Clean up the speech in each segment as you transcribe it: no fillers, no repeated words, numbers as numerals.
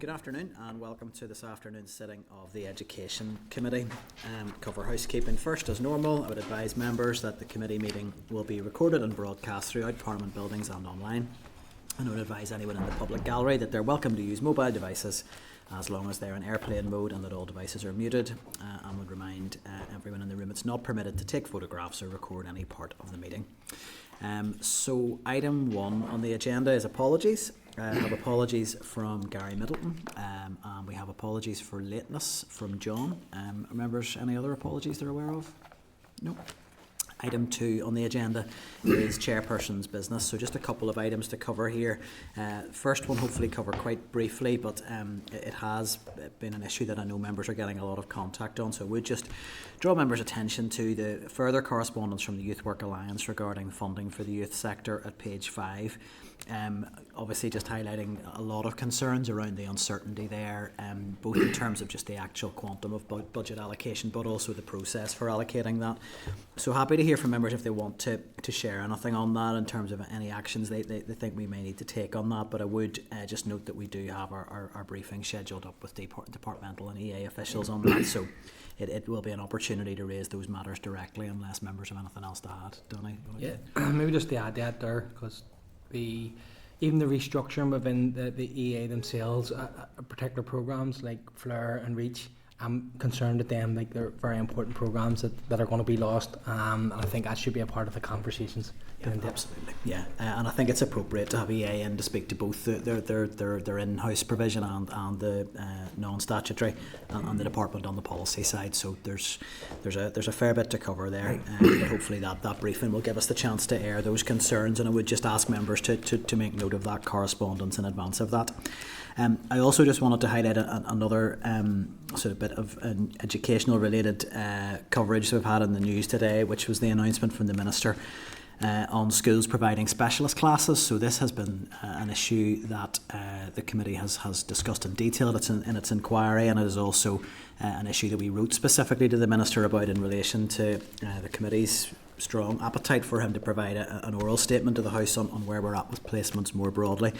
Good afternoon and welcome to this afternoon's sitting of the Education Committee. Cover housekeeping first. As normal, I would advise members that the committee meeting will be recorded and broadcast throughout Parliament buildings and online. And I would advise anyone in the public gallery that they're welcome to use mobile devices as long as they're in airplane mode and that all devices are muted, and would remind everyone in the room it's not permitted to take photographs or record any part of the meeting. So item 1 on the agenda is apologies. We have apologies from Gary Middleton, and we have apologies for lateness from John. Members, any other apologies they're aware of? No. Item 2 on the agenda is chairperson's business, so just a couple of items to cover here. First one hopefully cover quite briefly, but it has been an issue that I know members are getting a lot of contact on, so I would just draw members' attention to the further correspondence from the Youth Work Alliance regarding funding for the youth sector at page 5. Obviously just highlighting a lot of concerns around the uncertainty there, both in terms of just the actual quantum of budget allocation, but also the process for allocating that. So happy to hear from members if they want to share anything on that in terms of any actions they think we may need to take on that. But I would just note that we do have our briefing scheduled up with departmental and EA officials on that. So it will be an opportunity to raise those matters directly unless members have anything else to add. Donny? Yeah, maybe just to add that there, because even the restructuring within the EA themselves, particular programs like Flare and Reach, I'm concerned at them, like they're very important programs that are going to be lost, and I think that should be a part of the conversations. Yeah, absolutely. Yeah, and I think it's appropriate to have EA in to speak to both their in-house provision and the non-statutory and the department on the policy side. So there's a fair bit to cover there, but hopefully that briefing will give us the chance to air those concerns, and I would just ask members to make note of that correspondence in advance of that. I also just wanted to highlight another sort of bit of an educational related coverage we've had in the news today, which was the announcement from the Minister on schools providing specialist classes. So this has been an issue that the committee has discussed in detail. It's in its inquiry, and it is also an issue that we wrote specifically to the Minister about in relation to the committee's strong appetite for him to provide an oral statement to the House on where we're at with placements more broadly.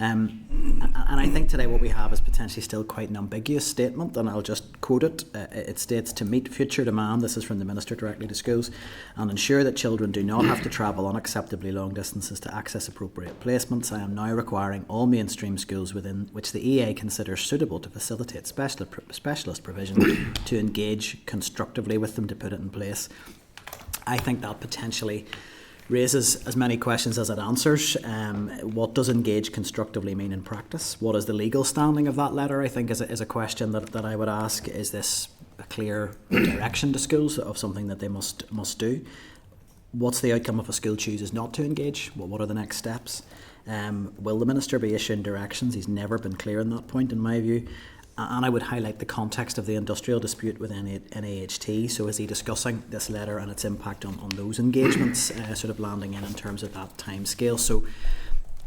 And I think today what we have is potentially still quite an ambiguous statement, and I'll just quote it. It states, "To meet future demand," this is from the Minister directly to schools, "and ensure that children do not have to travel unacceptably long distances to access appropriate placements, I am now requiring all mainstream schools within which the EA considers suitable to facilitate specialist provision to engage constructively with them to put it in place." I think that potentially raises as many questions as it answers. What does engage constructively mean in practice? What is the legal standing of that letter, I think, is a question that I would ask. Is this a clear direction to schools of something that they must do? What's the outcome if a school chooses not to engage? What are the next steps? Will the Minister be issuing directions? He's never been clear on that point, in my view. And I would highlight the context of the industrial dispute with NAHT. So is he discussing this letter and its impact on those engagements, sort of landing in terms of that time scale? So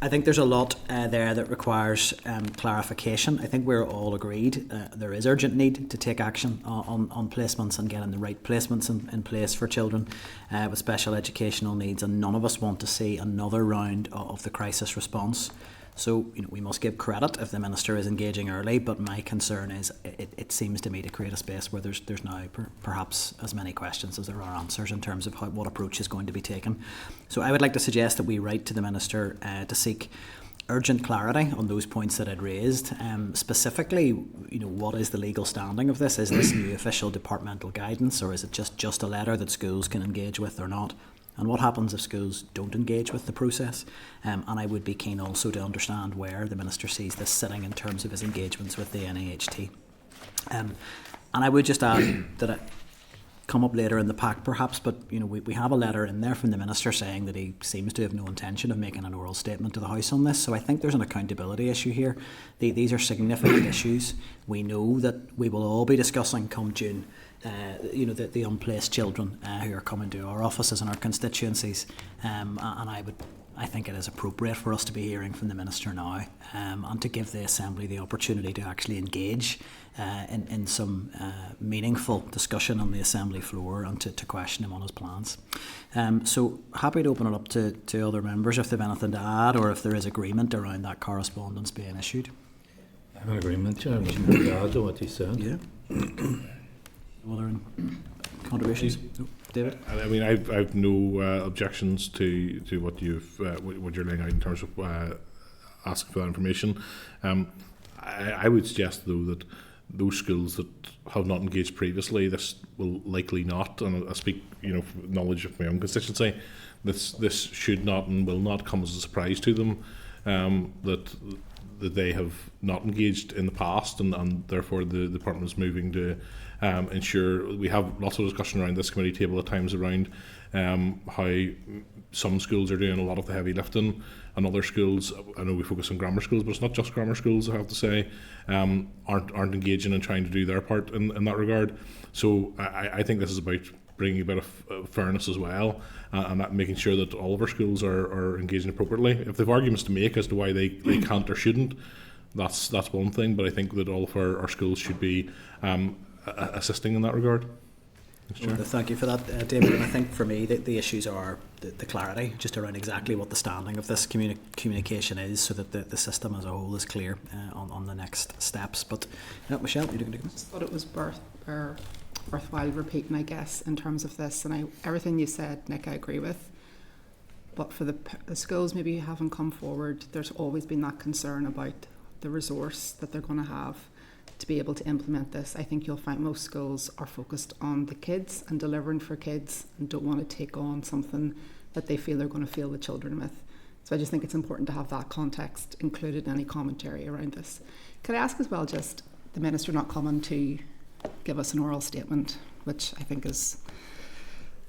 I think there's a lot there that requires clarification. I think we're all agreed there is urgent need to take action on placements and getting the right placements in place for children with special educational needs, and none of us want to see another round of the crisis response. So we must give credit if the Minister is engaging early, but my concern is it seems to me to create a space where there's now perhaps as many questions as there are answers in terms of what approach is going to be taken. So I would like to suggest that we write to the Minister to seek urgent clarity on those points that I'd raised. Specifically, what is the legal standing of this? Is this new official departmental guidance, or is it just a letter that schools can engage with or not? And what happens if schools don't engage with the process? And I would be keen also to understand where the Minister sees this sitting in terms of his engagements with the NAHT. And I would just add that it come up later in the pack perhaps, but we have a letter in there from the Minister saying that he seems to have no intention of making an oral statement to the House on this. So I think there's an accountability issue here. These are significant issues. We know that we will all be discussing come June the unplaced children who are coming to our offices and our constituencies, and I think it is appropriate for us to be hearing from the Minister now, and to give the Assembly the opportunity to actually engage in some meaningful discussion on the Assembly floor and to question him on his plans. So happy to open it up to other members if they have anything to add, or if there is agreement around that correspondence being issued. I'm in agreement, Chair. To add to what you said. Yeah. Other contributions? No. David? I mean, I've no objections to what what you're laying out in terms of asking for that information. I would suggest though that those schools that have not engaged previously, this will likely not, and I speak, from knowledge of my own constituency, this should not and will not come as a surprise to them that they have not engaged in the past, and therefore the department is moving to ensure. We have lots of discussion around this committee table at times around how some schools are doing a lot of the heavy lifting, and other schools, I know we focus on grammar schools, but it's not just grammar schools, I have to say, aren't engaging and trying to do their part in that regard. So I think this is about bringing a bit of fairness as well, and that making sure that all of our schools are engaging appropriately. If they've arguments to make as to why they can't or shouldn't, that's one thing, but I think that all of our schools should be assisting in that regard. Well, thank you for that, David. And I think for me the issues are the clarity just around exactly what the standing of this communication is, so that the system as a whole is clear on the next steps. But Michelle, you're going to go. I just thought it was worthwhile repeating, I guess, in terms of this. And everything you said, Nick, I agree with. But for the schools maybe who haven't come forward, there's always been that concern about the resource that they're going to have to be able to implement this. I think you'll find most schools are focused on the kids and delivering for kids and don't want to take on something that they feel they're going to fail the children with. So I just think it's important to have that context included in any commentary around this. Could I ask as well, just the Minister not coming to give us an oral statement, which I think is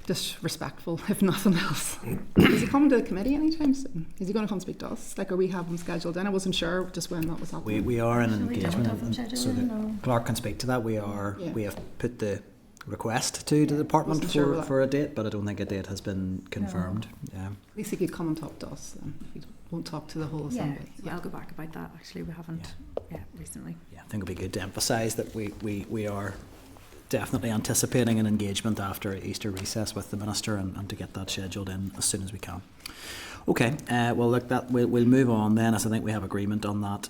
disrespectful, if nothing else. Is he coming to the committee anytime soon? Is he going to come speak to us? Like, are we have him scheduled in? I wasn't sure just when that was happening. We are in an We don't have engagement, them and so scheduled, Clark can speak to that. We have put the request to the department Wasn't sure for a date, but I don't think a date has been confirmed. Yeah. At least he could come and talk to us then. If he won't talk to the whole assembly. I'll go back about that. Actually, we haven't recently. Yeah, I think it'd be good to emphasise that we are definitely anticipating an engagement after Easter recess with the Minister, and to get that scheduled in as soon as we can. Okay, well look, we'll move on then, as I think we have agreement on that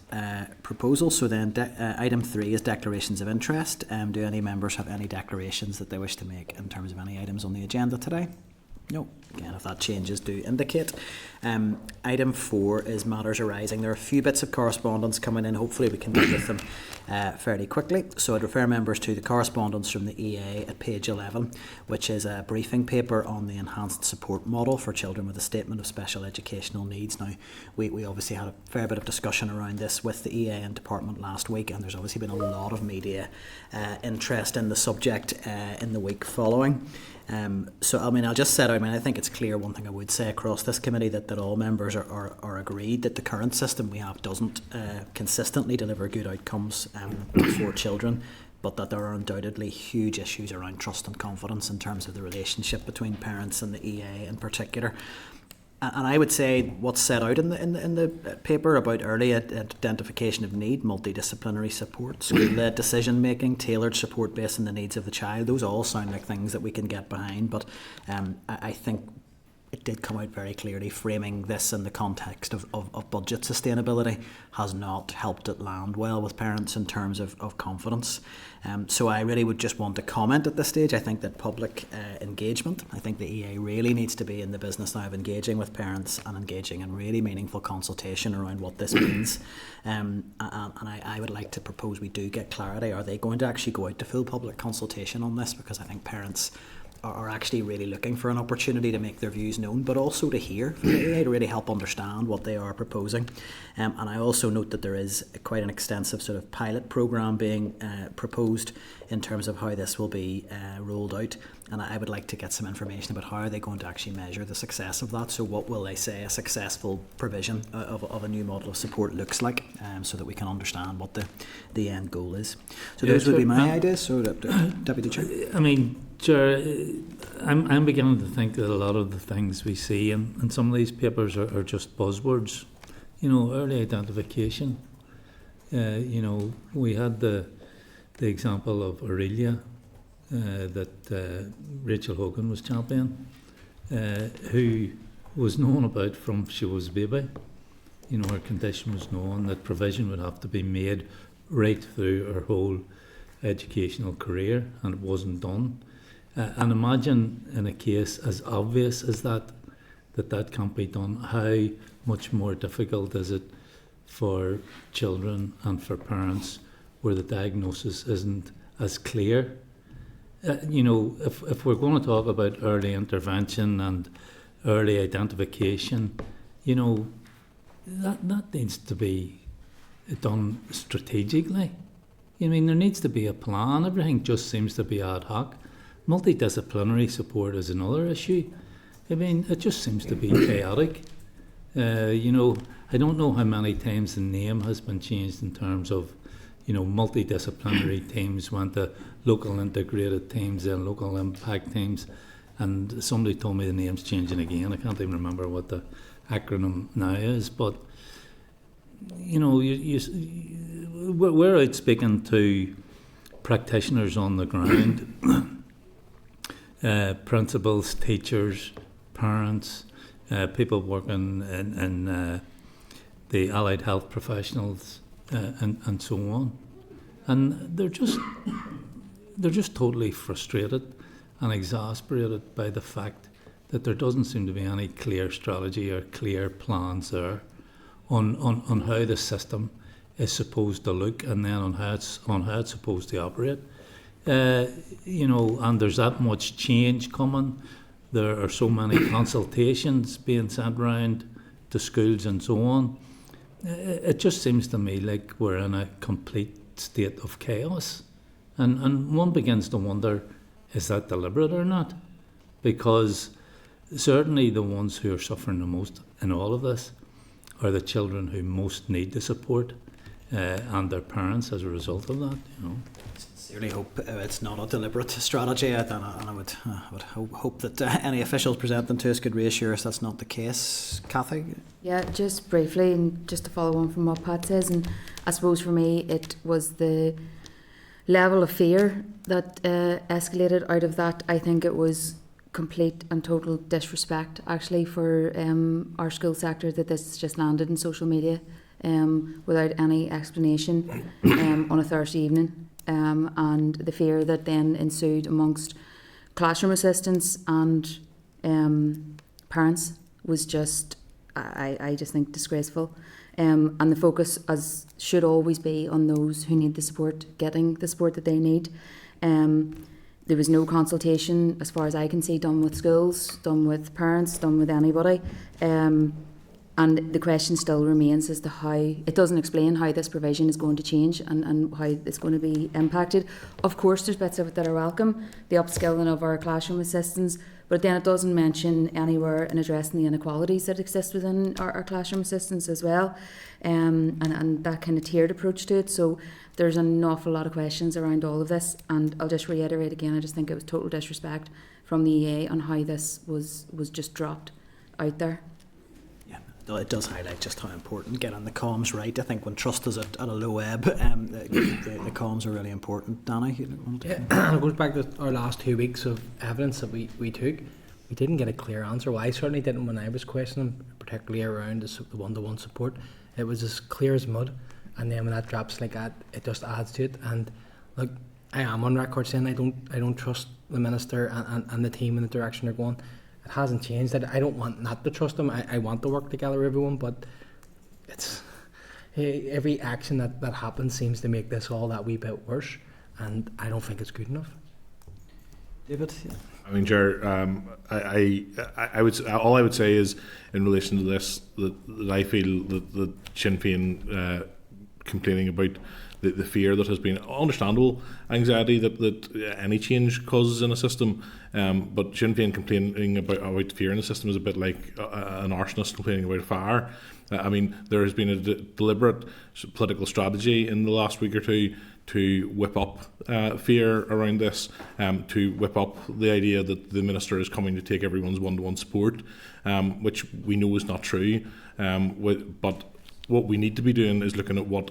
proposal. So then item 3 is declarations of interest. Do any members have any declarations that they wish to make in terms of any items on the agenda today? No. Again, if that changes, do indicate. Item 4 is matters arising. There are a few bits of correspondence coming in. Hopefully we can deal with them fairly quickly. So I'd refer members to the correspondence from the EA at page 11, which is a briefing paper on the enhanced support model for children with a statement of special educational needs. Now, we obviously had a fair bit of discussion around this with the EA and department last week, and there's obviously been a lot of media interest in the subject in the week following. So I mean, I'll just set out, I think it's clear, one thing I would say across this committee, that all members are agreed that the current system we have doesn't consistently deliver good outcomes for children, but that there are undoubtedly huge issues around trust and confidence in terms of the relationship between parents and the EA in particular. And I would say what's set out in the paper about early identification of need, multidisciplinary support, school-led decision-making, tailored support based on the needs of the child, those all sound like things that we can get behind. But I think it did come out very clearly, framing this in the context of budget sustainability has not helped it land well with parents in terms of confidence. So I really would just want to comment at this stage. I think that public engagement, I think the EA really needs to be in the business now of engaging with parents and engaging in really meaningful consultation around what this means. And I would like to propose we do get clarity. Are they going to actually go out to full public consultation on this? Because I think parents are actually really looking for an opportunity to make their views known, but also to hear from the EA to really help understand what they are proposing. And I also note that there is quite an extensive sort of pilot programme being proposed in terms of how this will be rolled out. And I would like to get some information about how are they going to actually measure the success of that. So what will they say a successful provision of a new model of support looks like, so that we can understand what the end goal is. So those would be my ideas. So Deputy Chair. I mean, Chair, I'm beginning to think that a lot of the things we see in some of these papers are just buzzwords. Early identification. We had the example of Aurelia that Rachel Hogan was championing, who was known about from she was a baby. her condition was known, that provision would have to be made right through her whole educational career, and it wasn't done. And imagine in a case as obvious as that can't be done, how much more difficult is it for children and for parents where the diagnosis isn't as clear. If we're going to talk about early intervention and early identification, that needs to be done strategically. There needs to be a plan. Everything just seems to be ad hoc. Multidisciplinary support is another issue. It just seems to be chaotic. I don't know how many times the name has been changed in terms of, multidisciplinary teams went to local integrated teams and local impact teams, and somebody told me the name's changing again. I can't even remember what the acronym now is, but we're out speaking to practitioners on the ground, principals, teachers, parents, people working in the allied health professionals, and so on, and they're just totally frustrated and exasperated by the fact that there doesn't seem to be any clear strategy or clear plans there on how the system is supposed to look, and then on how it's supposed to operate. And there's that much change coming. There are so many consultations being sent around to schools and so on. It just seems to me like we're in a complete state of chaos. And one begins to wonder, is that deliberate or not? Because certainly the ones who are suffering the most in all of this are the children who most need the support, and their parents as a result of that. Sincerely hope it's not a deliberate strategy, and I would hope that any officials presenting to us could reassure us that's not the case. Cathy? Yeah, just briefly, and just to follow on from what Pat says, and I suppose for me it was the level of fear that escalated out of that. I think it was complete and total disrespect actually for our school sector that this just landed in social media without any explanation on a Thursday evening, and the fear that then ensued amongst classroom assistants and parents was just, I just think, disgraceful. And the focus should always be on those who need the support, getting the support that they need. There was no consultation, as far as I can see, done with schools, done with parents, done with anybody. And the question still remains as to how, it doesn't explain how this provision is going to change and how it's going to be impacted. Of course, there's bits of it that are welcome, the upskilling of our classroom assistants, but then it doesn't mention anywhere in addressing the inequalities that exist within our classroom assistants as well, and that kind of tiered approach to it. So there's an awful lot of questions around all of this, and I'll just reiterate again, I just think it was total disrespect from the EA on how this was just dropped out there. It does highlight just how important getting the comms right. I think when trust is at a low ebb, the comms are really important. Danny, it goes back to our last 2 weeks of evidence that we took. We didn't get a clear answer. Well, I certainly didn't when I was questioning, particularly around the one-to-one support. It was as clear as mud, and then when that drops like that, it just adds to it. And look, I am on record saying I don't trust the minister and the team in the direction they're going. It hasn't changed. I don't want not to trust them. I want to work together with everyone, but it's every action that happens seems to make this all that wee bit worse, and I don't think it's good enough. David? Yeah. I mean, Ger, I would say is in relation to this that I feel that Sinn Féin complaining about the fear that has been understandable anxiety that any change causes in a system, but Sinn Féin complaining about fear in the system is a bit like an arsonist complaining about a fire. I mean, there has been a deliberate political strategy in the last week or two to whip up fear around this, to whip up the idea that the minister is coming to take everyone's one-to-one support, which we know is not true. But what we need to be doing is looking at what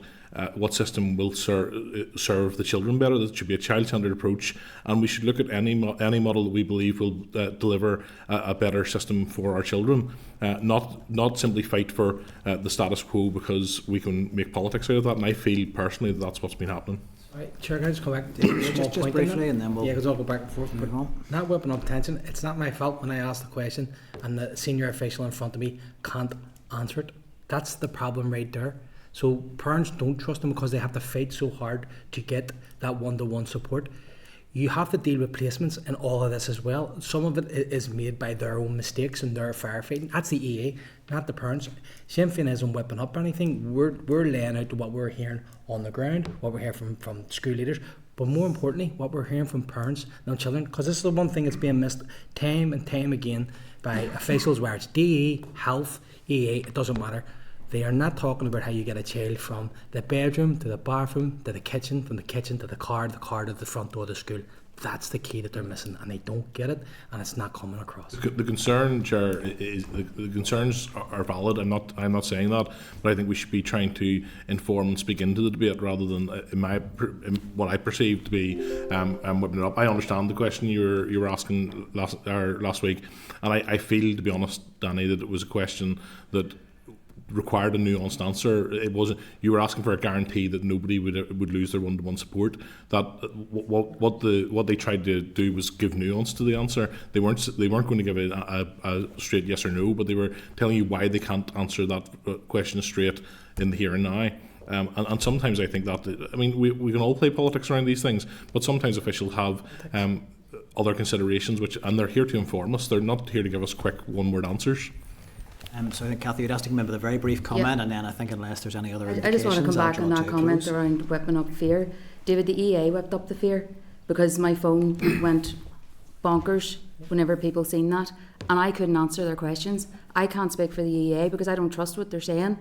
what system will serve the children better. That should be a child-centred approach, and we should look at any model that we believe will deliver a better system for our children. Not simply fight for the status quo because we can make politics out of that. And I feel personally that that's what's been happening. Right, Chair, can I just come back to one Just point briefly, on and then we'll because I'll go back and forth. But move on. not whipping up tension. It's not my fault when I ask the question and the senior official in front of me can't answer it. That's the problem right there. So parents don't trust them because they have to fight so hard to get that one-to-one support. You have to deal with placements in all of this as well. Some of it is made by their own mistakes and their firefighting. That's the EA, not the parents. Sinn Féin isn't whipping up anything. We're laying out what we're hearing on the ground, what we're hearing from school leaders, but more importantly, what we're hearing from parents and children. Because this is the one thing that's being missed time and time again by officials, where it's DE, health, EA, it doesn't matter. They are not talking about how you get a child from the bedroom to the bathroom to the kitchen, from the kitchen to the car to the front door of the school. That's the key that they're missing, and they don't get it, and it's not coming across. The concern, Chair, is the concerns are valid. I'm not saying that, but I think we should be trying to inform and speak into the debate rather than, in what I perceive to be, whipping it up. I understand the question you were asking last week, and I feel, to be honest, Danny, that it was a question that required a nuanced answer. It wasn't. You were asking for a guarantee that nobody would lose their one-to-one support. That what they tried to do was give nuance to the answer. They weren't going to give it a straight yes or no, but they were telling you why they can't answer that question straight in the here and now. And sometimes I think that, I mean, we can all play politics around these things, but sometimes officials have other considerations, and they're here to inform us. They're not here to give us quick one-word answers. So I think, Cathy, you'd ask to come in with a very brief comment, and then I think unless there's any other I just want to come back on that comment close. around whipping up fear. David, the EA whipped up the fear because my phone went bonkers whenever people seen that, and I couldn't answer their questions. I can't speak for the EA because I don't trust what they're saying,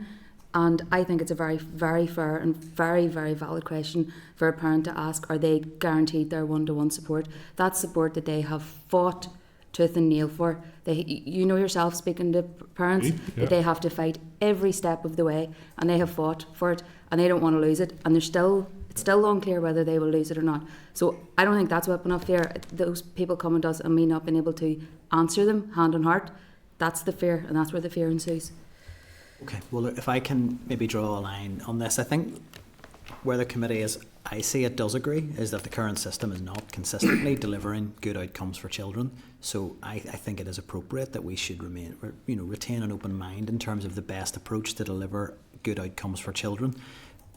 and I think it's a very, very fair and very, very valid question for a parent to ask: are they guaranteed their one-to-one support? That support that they have fought tooth and nail for. You know yourself, speaking to parents, that they have to fight every step of the way, and they have fought for it, and they don't want to lose it, and it's still unclear whether they will lose it or not. So I don't think that's whipping up fear. Those people coming to us and me not being able to answer them hand on heart, that's the fear, and that's where the fear ensues. Okay, well, if I can maybe draw a line on this, I think where the committee is, I see it does agree, is that the current system is not consistently delivering good outcomes for children. So I think it is appropriate that we should retain an open mind in terms of the best approach to deliver good outcomes for children.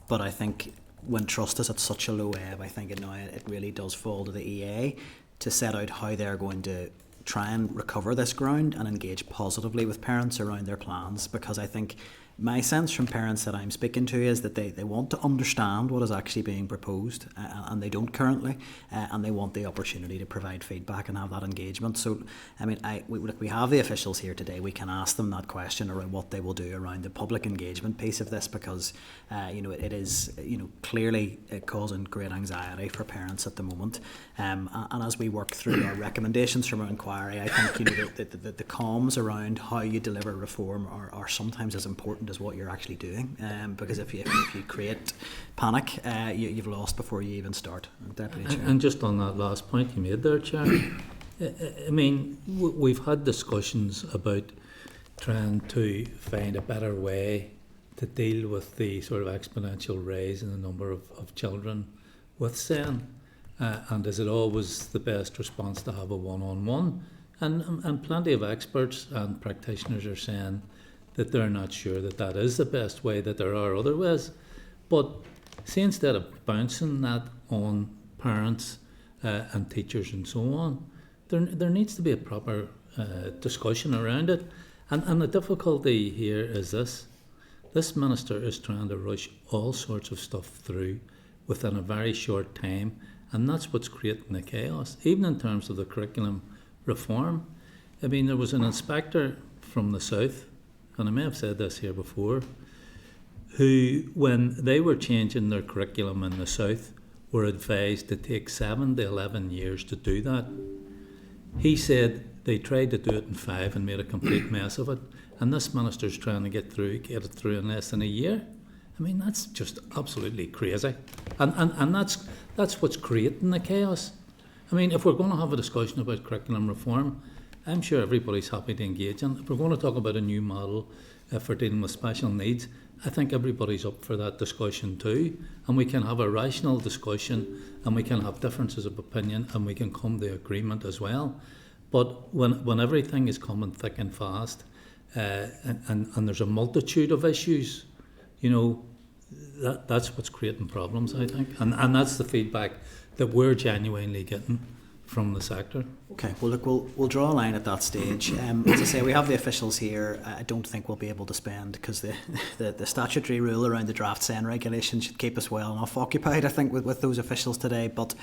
But I think when trust is at such a low ebb, I think it really does fall to the EA to set out how they're going to try and recover this ground and engage positively with parents around their plans, because I think my sense from parents that I'm speaking to is that they want to understand what is actually being proposed, and they don't currently, and they want the opportunity to provide feedback and have that engagement. So, I mean, we have the officials here today. We can ask them that question around what they will do around the public engagement piece of this, because it is clearly causing great anxiety for parents at the moment. And as we work through our recommendations from our inquiry, I think the comms around how you deliver reform are sometimes as important as what you're actually doing, because if you create panic, you've lost before you even start. Deputy Chair. And just on that last point you made there, Chair, I mean, we've had discussions about trying to find a better way to deal with the sort of exponential rise in the number of children with SEN, and is it always the best response to have a one-on-one? And plenty of experts and practitioners are saying that they're not sure that is the best way, that there are other ways. But see, instead of bouncing that on parents and teachers and so on, there needs to be a proper discussion around it. And the difficulty here is this minister is trying to rush all sorts of stuff through within a very short time, and that's what's creating the chaos, even in terms of the curriculum reform. I mean, there was an inspector from the south, and I may have said this here before, who, when they were changing their curriculum in the south, were advised to take 7 to 11 years to do that. He said they tried to do it in 5 and made a complete mess of it, and this minister's trying to get it through in less than a year. I mean, that's just absolutely crazy. And that's what's creating the chaos. I mean, if we're going to have a discussion about curriculum reform, I'm sure everybody's happy to engage in. If we're going to talk about a new model for dealing with special needs, I think everybody's up for that discussion too. And we can have a rational discussion, and we can have differences of opinion, and we can come to agreement as well. But when everything is coming thick and fast, and there's a multitude of issues, you know, that's what's creating problems, I think. And that's the feedback that we're genuinely getting from the sector. Okay, well look, we'll draw a line at that stage. As I say, we have the officials here. I don't think we'll be able to spend, because the statutory rule around the draft SEN regulation should keep us well enough occupied, I think, with those officials today. But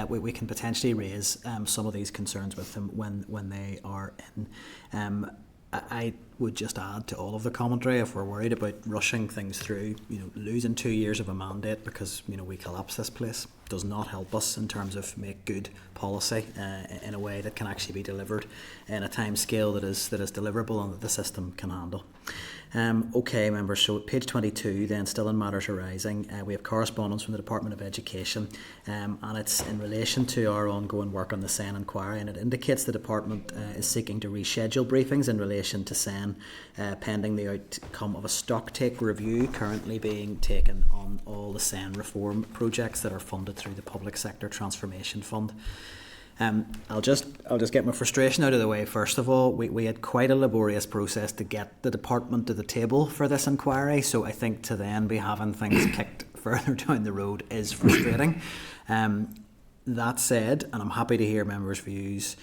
we can potentially raise some of these concerns with them when they are in. I would just add to all of the commentary, if we're worried about rushing things through, you know, losing 2 years of a mandate because, you know, we collapse this place does not help us in terms of make good policy in a way that can actually be delivered in a time scale that is deliverable and that the system can handle. Okay, members, so page 22 then, still in matters arising, we have correspondence from the Department of Education, and it's in relation to our ongoing work on the SEN inquiry, and it indicates the department is seeking to reschedule briefings in relation to SEN pending the outcome of a stocktake review currently being taken on all the SEN reform projects that are funded through the Public Sector Transformation Fund. I'll just get my frustration out of the way. First of all, we had quite a laborious process to get the department to the table for this inquiry, so I think to then be having things kicked further down the road is frustrating. That said, and I'm happy to hear members' views,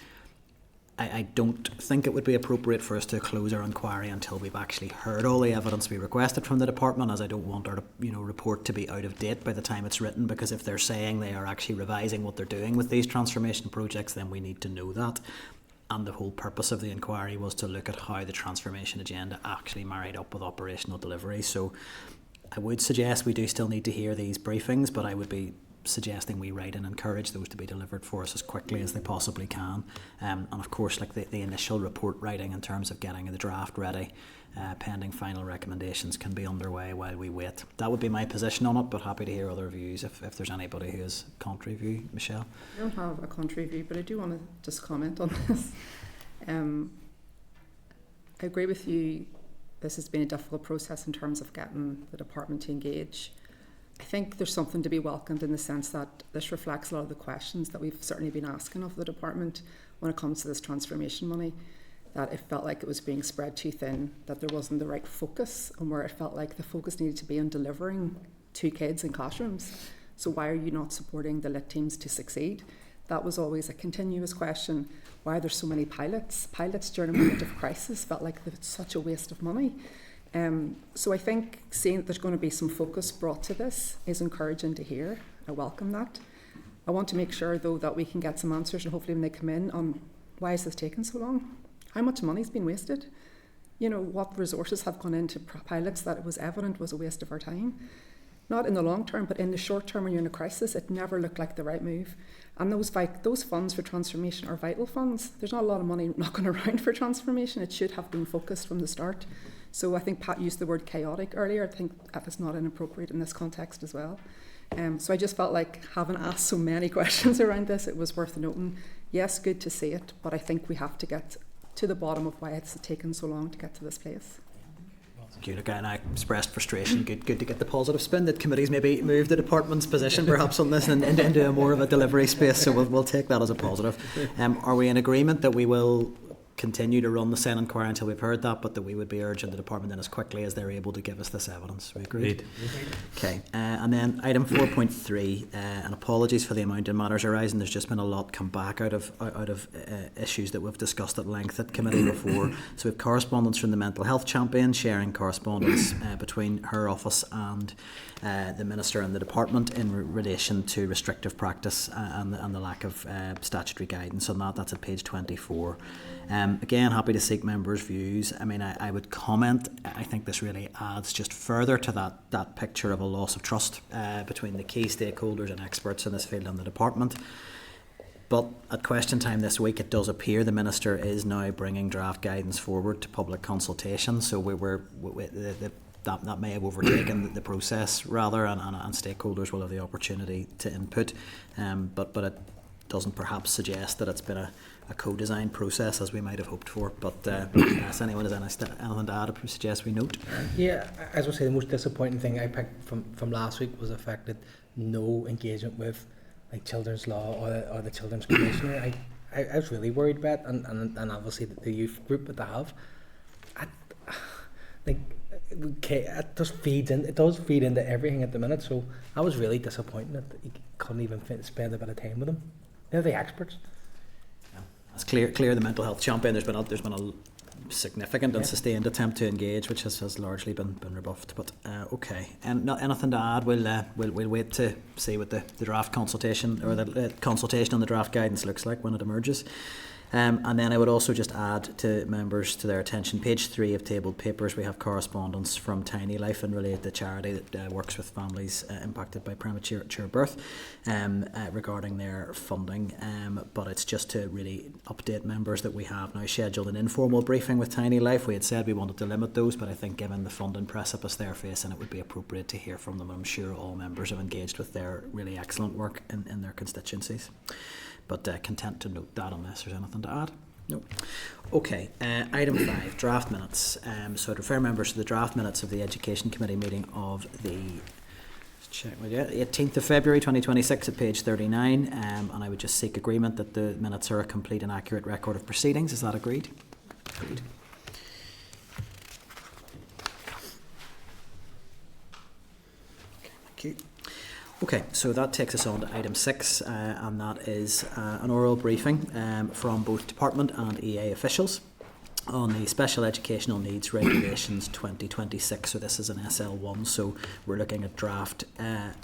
I don't think it would be appropriate for us to close our inquiry until we've actually heard all the evidence we requested from the department, as I don't want our report to be out of date by the time it's written, because if they're saying they are actually revising what they're doing with these transformation projects, then we need to know that. And the whole purpose of the inquiry was to look at how the transformation agenda actually married up with operational delivery. So I would suggest we do still need to hear these briefings, but I would be suggesting we write and encourage those to be delivered for us as quickly as they possibly can. And of course, like the initial report writing in terms of getting the draft ready, pending final recommendations, can be underway while we wait. That would be my position on it, but happy to hear other views if there's anybody who has a contrary view. Michelle? I don't have a contrary view, but I do want to just comment on this. I agree with you. This has been a difficult process in terms of getting the department to engage. I think there's something to be welcomed in the sense that this reflects a lot of the questions that we've certainly been asking of the department when it comes to this transformation money, that it felt like it was being spread too thin, that there wasn't the right focus, and where it felt like the focus needed to be on delivering to kids in classrooms. So why are you not supporting the lit teams to succeed? That was always a continuous question. Why are there so many pilots? Pilots during a moment of crisis felt like it's such a waste of money. So I think seeing that there's going to be some focus brought to this is encouraging to hear. I welcome that. I want to make sure, though, that we can get some answers, and hopefully when they come in, on why is this taking so long? How much money's been wasted? You know, what resources have gone into pilots that it was evident was a waste of our time? Not in the long term, but in the short term when you're in a crisis, it never looked like the right move. And those funds for transformation are vital funds. There's not a lot of money knocking around for transformation. It should have been focused from the start. So I think Pat used the word chaotic earlier. I think that's not inappropriate in this context as well. So I just felt like, having asked so many questions around this, it was worth noting. Yes, good to see it, but I think we have to get to the bottom of why it's taken so long to get to this place. Thank you. Again, I expressed frustration. Good to get the positive spin that committees maybe move the department's position perhaps on this and into a more of a delivery space. So we'll take that as a positive. Are we in agreement that we will continue to run the SEN inquiry until we've heard that, but that we would be urging the department then as quickly as they're able to give us this evidence? We agreed? Okay, and then item 4.3, and apologies for the amount of matters arising. There's just been a lot come back out of issues that we've discussed at length at committee before. So we have correspondence from the mental health champion, sharing correspondence between her office and the Minister and the department in relation to restrictive practice and the lack of statutory guidance on that. That's at page 24. Again, happy to seek members' views. I mean, I would comment, I think this really adds just further to that picture of a loss of trust between the key stakeholders and experts in this field and the department. But at question time this week, it does appear the Minister is now bringing draft guidance forward to public consultation. So the that may have overtaken the process rather, and stakeholders will have the opportunity to input, but it doesn't perhaps suggest that it's been a co-designed process as we might have hoped for. But if anyone has anything to add, I suggest we note. Yeah, as I say, the most disappointing thing I picked from last week was the fact that no engagement with like children's law or the children's commissioner. I was really worried about it, and obviously the youth group that they have. It just feeds in. It does feed into everything at the minute. So I was really disappointed that you couldn't even spend a bit of time with them. They're the experts. Yeah. It's clear the mental health champion. There's been a significant and sustained attempt to engage, which has largely been rebuffed. But okay, and not anything to add. We'll wait to see what the draft consultation or the consultation on the draft guidance looks like when it emerges. And then I would also just add to members to their attention, page 3 of tabled papers, we have correspondence from Tiny Life and Relate, the charity that works with families impacted by premature birth, regarding their funding. But it's just to really update members that we have now scheduled an informal briefing with Tiny Life. We had said we wanted to limit those, but I think given the funding precipice they're facing, it would be appropriate to hear from them. I'm sure all members have engaged with their really excellent work in their constituencies. But content to note that unless there's anything to add. No. Okay, item 5, draft minutes. So I'd refer members to the draft minutes of the Education Committee meeting of the 18th of February 2026 at page 39, and I would just seek agreement that the minutes are a complete and accurate record of proceedings. Is that agreed? Agreed. Okay, thank you. Okay, so that takes us on to item 6, and that is an oral briefing from both department and EA officials on the Special Educational Needs Regulations 2026. So this is an SL1, so we're looking at draft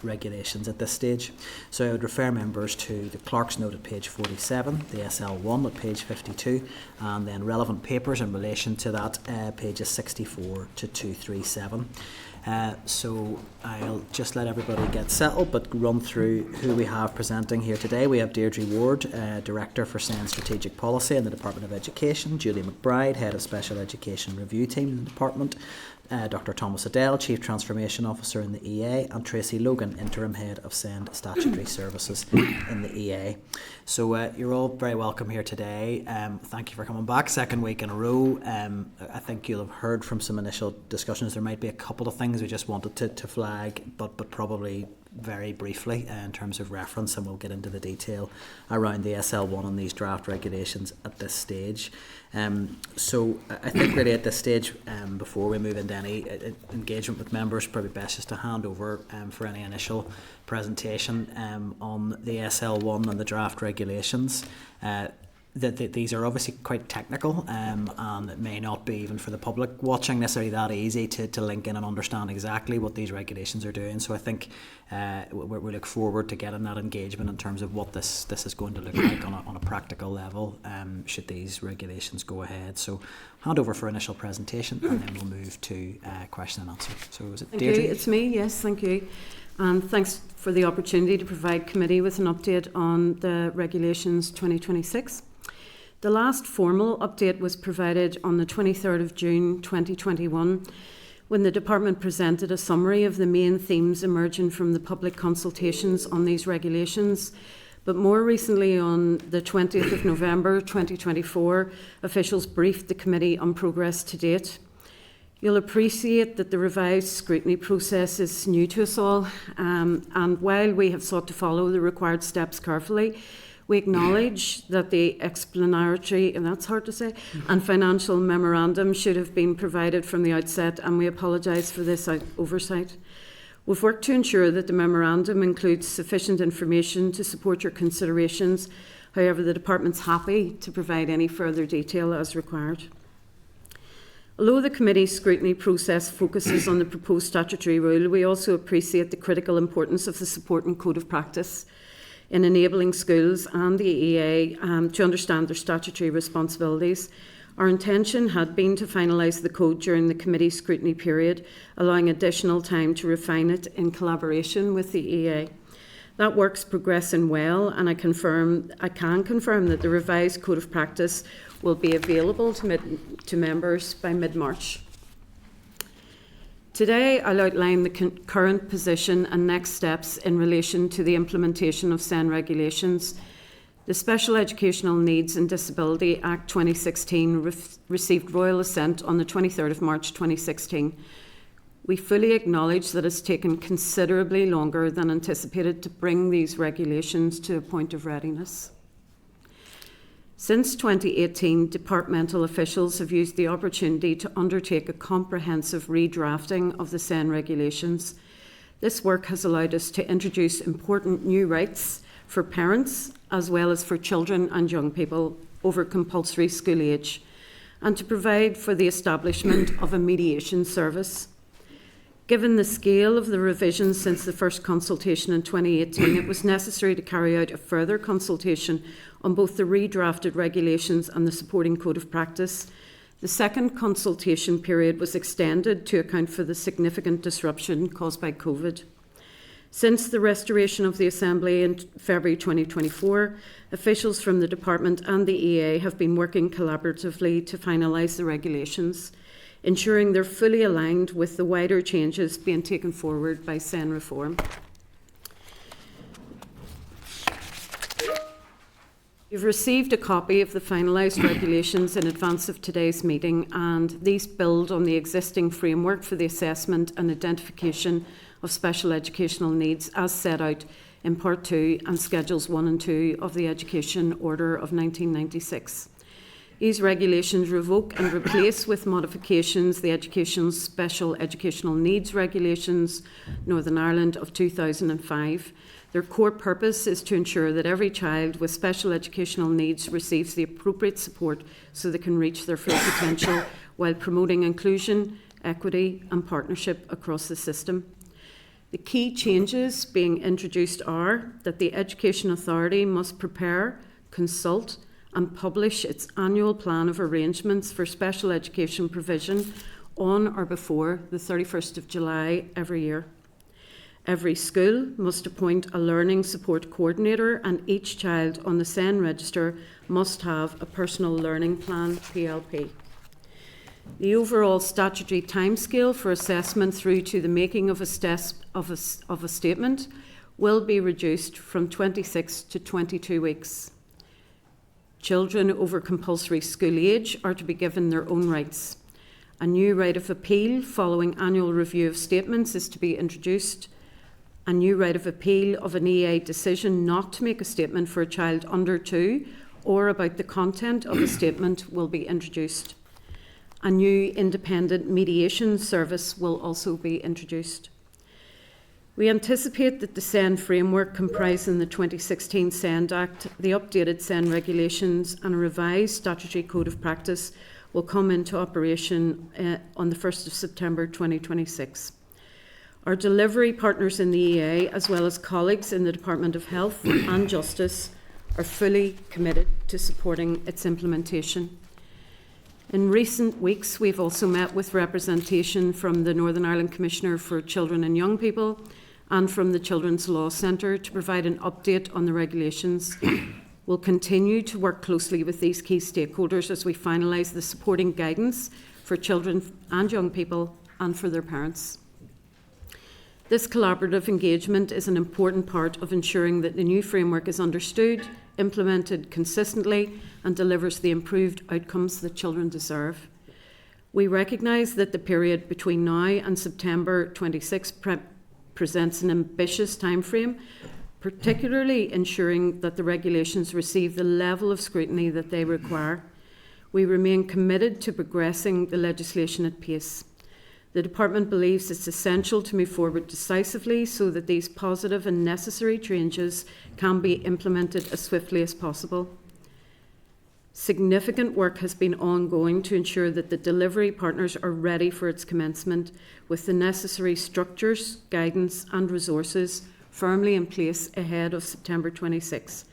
regulations at this stage. So I would refer members to the clerk's note at page 47, the SL1 at page 52, and then relevant papers in relation to that, pages 64 to 237. So I'll just let everybody get settled, but run through who we have presenting here today. We have Deirdre Ward, Director for SEND Strategic Policy in the Department of Education, Julie McBride, Head of Special Education Review Team in the Department, Dr Thomas Adele, Chief Transformation Officer in the EA, and Tracy Logan, Interim Head of SEND Statutory Services in the EA. So you're all very welcome here today. Thank you for coming back, second week in a row. I think you'll have heard from some initial discussions. There might be a couple of things we just wanted to flag, but probably very briefly in terms of reference, and we'll get into the detail around the SL1 and these draft regulations at this stage. So I think really at this stage, before we move into any engagement with members, probably best just to hand over for any initial presentation on the SL1 and the draft regulations. These are obviously quite technical, and it may not be even for the public watching necessarily that easy to link in and understand exactly what these regulations are doing. So I think we look forward to getting that engagement in terms of what this is going to look like on a practical level, should these regulations go ahead. So hand over for initial presentation, and then we'll move to question and answer. So is it Deirdre? Thank you. It's me, yes, thank you. And thanks for the opportunity to provide committee with an update on the regulations 2026. The last formal update was provided on the 23rd of June 2021 when the Department presented a summary of the main themes emerging from the public consultations on these regulations. But more recently, on the 20th of November 2024, officials briefed the committee on progress to date. You'll appreciate that the revised scrutiny process is new to us all, and while we have sought to follow the required steps carefully, we acknowledge that the explanatory, and that's hard to say, and financial memorandum should have been provided from the outset, and we apologise for this oversight. We've worked to ensure that the memorandum includes sufficient information to support your considerations. However, the Department's happy to provide any further detail as required. Although the committee's scrutiny process focuses on the proposed statutory rule, we also appreciate the critical importance of the support and code of practice in enabling schools and the EA to understand their statutory responsibilities. Our intention had been to finalise the code during the committee's scrutiny period, allowing additional time to refine it in collaboration with the EA. That work's progressing well, and I can confirm that the revised code of practice will be available to members by mid-March. Today, I'll outline the current position and next steps in relation to the implementation of SEN regulations. The Special Educational Needs and Disability Act 2016 received royal assent on the 23rd of March 2016. We fully acknowledge that it's taken considerably longer than anticipated to bring these regulations to a point of readiness. Since 2018, departmental officials have used the opportunity to undertake a comprehensive redrafting of the SEN regulations. This work has allowed us to introduce important new rights for parents as well as for children and young people over compulsory school age, and to provide for the establishment of a mediation service. Given the scale of the revisions since the first consultation in 2018, it was necessary to carry out a further consultation on both the redrafted regulations and the supporting code of practice. The second consultation period was extended to account for the significant disruption caused by COVID. Since the restoration of the Assembly in February 2024, officials from the Department and the EA have been working collaboratively to finalise the regulations, ensuring they're fully aligned with the wider changes being taken forward by SEN reform. You've received a copy of the finalised regulations in advance of today's meeting, and these build on the existing framework for the assessment and identification of special educational needs as set out in Part 2 and Schedules 1 and 2 of the Education Order of 1996. These regulations revoke and replace with modifications the Special Educational Needs Regulations, Northern Ireland of 2005. Their core purpose is to ensure that every child with special educational needs receives the appropriate support so they can reach their full potential while promoting inclusion, equity and partnership across the system. The key changes being introduced are that the Education Authority must prepare, consult and publish its annual plan of arrangements for special education provision on or before the 31st of July every year. Every school must appoint a learning support coordinator, and each child on the SEN register must have a personal learning plan, PLP. The overall statutory timescale for assessment through to the making of a statement will be reduced from 26 to 22 weeks. Children over compulsory school age are to be given their own rights. A new right of appeal following annual review of statements is to be introduced. A new right of appeal of an EA decision not to make a statement for a child under 2 or about the content of a statement will be introduced. A new independent mediation service will also be introduced. We anticipate that the SEN framework comprising the 2016 SEND Act, the updated SEN regulations and a revised statutory code of practice will come into operation on the 1st of September 2026. Our delivery partners in the EA, as well as colleagues in the Department of Health and Justice, are fully committed to supporting its implementation. In recent weeks, we've also met with representation from the Northern Ireland Commissioner for Children and Young People and from the Children's Law Centre to provide an update on the regulations. We'll continue to work closely with these key stakeholders as we finalise the supporting guidance for children and young people and for their parents. This collaborative engagement is an important part of ensuring that the new framework is understood, implemented consistently and delivers the improved outcomes that children deserve. We recognise that the period between now and September 26 presents an ambitious timeframe, particularly ensuring that the regulations receive the level of scrutiny that they require. We remain committed to progressing the legislation at pace. The Department believes it's essential to move forward decisively so that these positive and necessary changes can be implemented as swiftly as possible. Significant work has been ongoing to ensure that the delivery partners are ready for its commencement with the necessary structures, guidance and resources firmly in place ahead of September 26.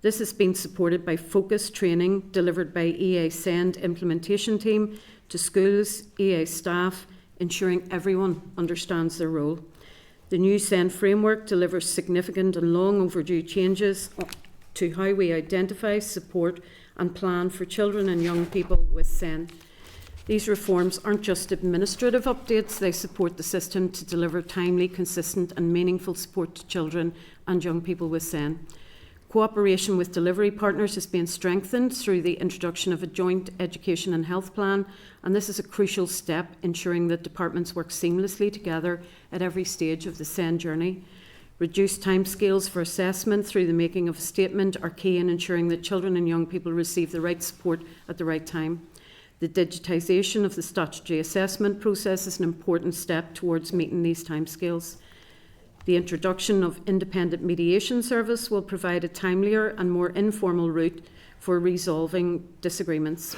This has been supported by focused training delivered by EA SEND implementation team to schools, EA staff, ensuring everyone understands their role. The new SEN framework delivers significant and long overdue changes to how we identify, support and plan for children and young people with SEN. These reforms aren't just administrative updates, they support the system to deliver timely, consistent and meaningful support to children and young people with SEN. Cooperation with delivery partners is being strengthened through the introduction of a joint education and health plan, and this is a crucial step, ensuring that departments work seamlessly together at every stage of the SEN journey. Reduced timescales for assessment through the making of a statement are key in ensuring that children and young people receive the right support at the right time. The digitisation of the statutory assessment process is an important step towards meeting these timescales. The introduction of independent mediation service will provide a timelier and more informal route for resolving disagreements.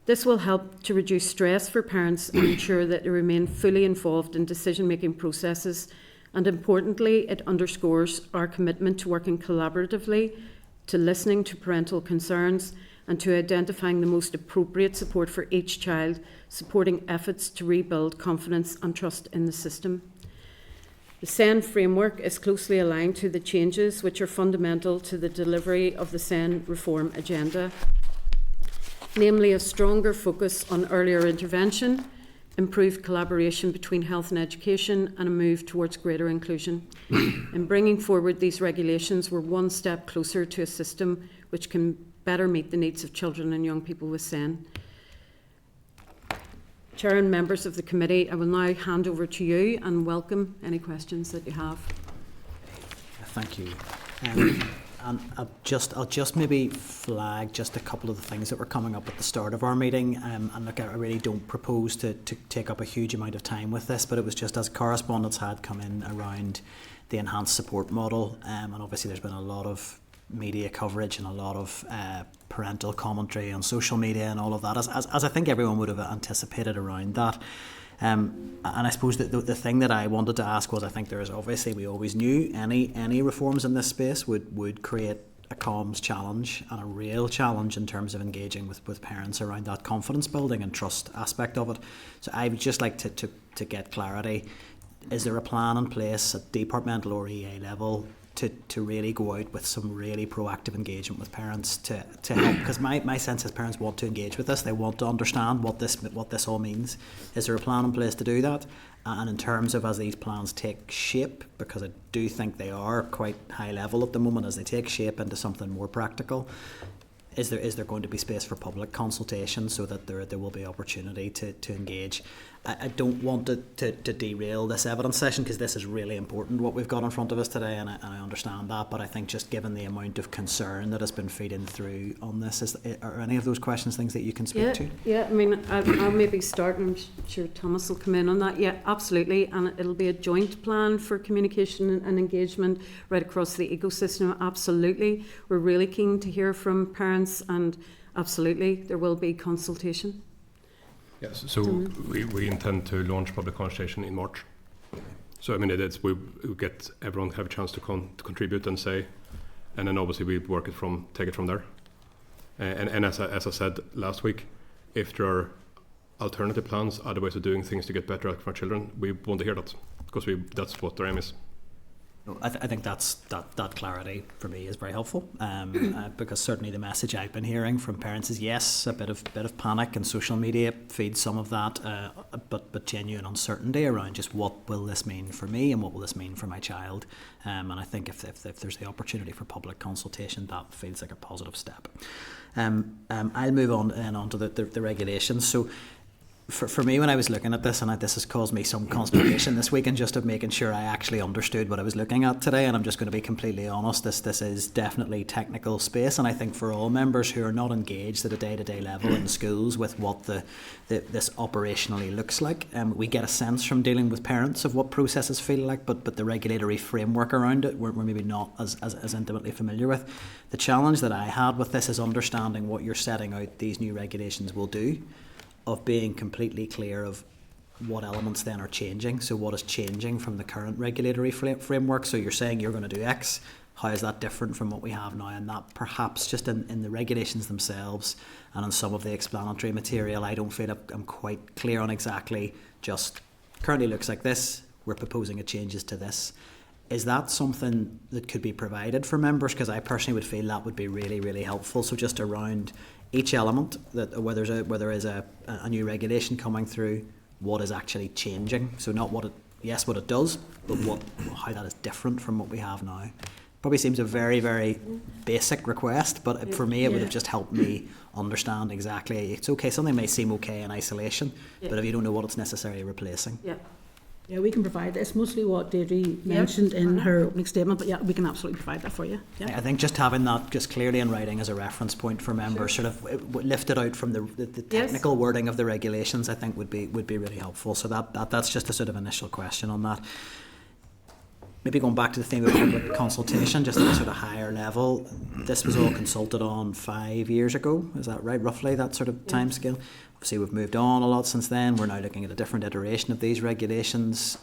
This will help to reduce stress for parents and ensure that they remain fully involved in decision-making processes. And importantly, it underscores our commitment to working collaboratively, to listening to parental concerns, and to identifying the most appropriate support for each child, supporting efforts to rebuild confidence and trust in the system. The SEN framework is closely aligned to the changes which are fundamental to the delivery of the SEN reform agenda, namely a stronger focus on earlier intervention, improved collaboration between health and education, and a move towards greater inclusion. In bringing forward these regulations, we're one step closer to a system which can better meet the needs of children and young people with SEN. Chair and members of the committee, I will now hand over to you and welcome any questions that you have. Thank you. And I'll just maybe flag just a couple of the things that were coming up at the start of our meeting. And look, I really don't propose to take up a huge amount of time with this, but it was just as correspondence had come in around the enhanced support model, and obviously there's been a lot of media coverage and a lot of parental commentary on social media and all of that, as I think everyone would have anticipated around that. And I suppose that the thing that I wanted to ask was, I think there is obviously, we always knew any reforms in this space would create a comms challenge and a real challenge in terms of engaging with parents around that confidence building and trust aspect of it. So I would just like to get clarity. Is there a plan in place at departmental or EA level to really go out with some really proactive engagement with parents to help? Because my sense is parents want to engage with this, they want to understand what this all means. Is there a plan in place to do that? And in terms of as these plans take shape, because I do think they are quite high level at the moment, as they take shape into something more practical, is there going to be space for public consultation so that there will be opportunity to engage? I don't want to derail this evidence session, because this is really important what we've got in front of us today, and I understand that, but I think just given the amount of concern that has been feeding through on this, are any of those questions things that you can speak to? Yeah, I mean, I'll maybe start, and I'm sure Thomas will come in on that. Yeah, absolutely, and it'll be a joint plan for communication and engagement right across the ecosystem. Absolutely, we're really keen to hear from parents, and absolutely there will be consultation. Yes, so we intend to launch public consultation in March. So I mean, we get everyone have a chance to contribute and say, and then obviously we take it from there. And as I said last week, if there are alternative plans, other ways of doing things to get better for our children, we want to hear that, because that's what their aim is. I think that clarity for me is very helpful, because certainly the message I've been hearing from parents is yes, a bit of panic, and social media feeds some of that, but genuine uncertainty around just what will this mean for me and what will this mean for my child, and I think if there's the opportunity for public consultation, that feels like a positive step. I'll move on to the regulations. So for me, when I was looking at this, and this has caused me some consternation this week, and just of making sure I actually understood what I was looking at today, and I'm just going to be completely honest, this is definitely technical space, and I think for all members who are not engaged at a day-to-day level in schools with what this operationally looks like, we get a sense from dealing with parents of what processes feel like, but the regulatory framework around it we're maybe not as intimately familiar with. The challenge that I had with this is understanding what you're setting out these new regulations will do, of being completely clear of what elements then are changing. So what is changing from the current regulatory framework? So you're saying you're going to do X. How is that different from what we have now? And that perhaps just in the regulations themselves and in some of the explanatory material, I don't feel I'm quite clear on exactly just currently looks like this, we're proposing changes to this. Is that something that could be provided for members? Because I personally would feel that would be really, really helpful. So just around each element that where there is a new regulation coming through, what is actually changing. So not what it does, but how that is different from what we have now. Probably seems a very, very basic request, but for me it would have just helped me understand exactly. It's okay, something may seem okay in isolation, but if you don't know what it's necessarily replacing. Yeah, we can provide that. It's mostly what Deirdre mentioned in her opening statement, but yeah, we can absolutely provide that for you. Yeah. I think just having that just clearly in writing as a reference point for members, sort of lifted out from the technical wording of the regulations, I think would be really helpful. So that's just a sort of initial question on that. Maybe going back to the theme of public consultation, just at a sort of higher level, this was all consulted on 5 years ago, is that right, roughly, that sort of timescale? Obviously we've moved on a lot since then, we're now looking at a different iteration of these regulations.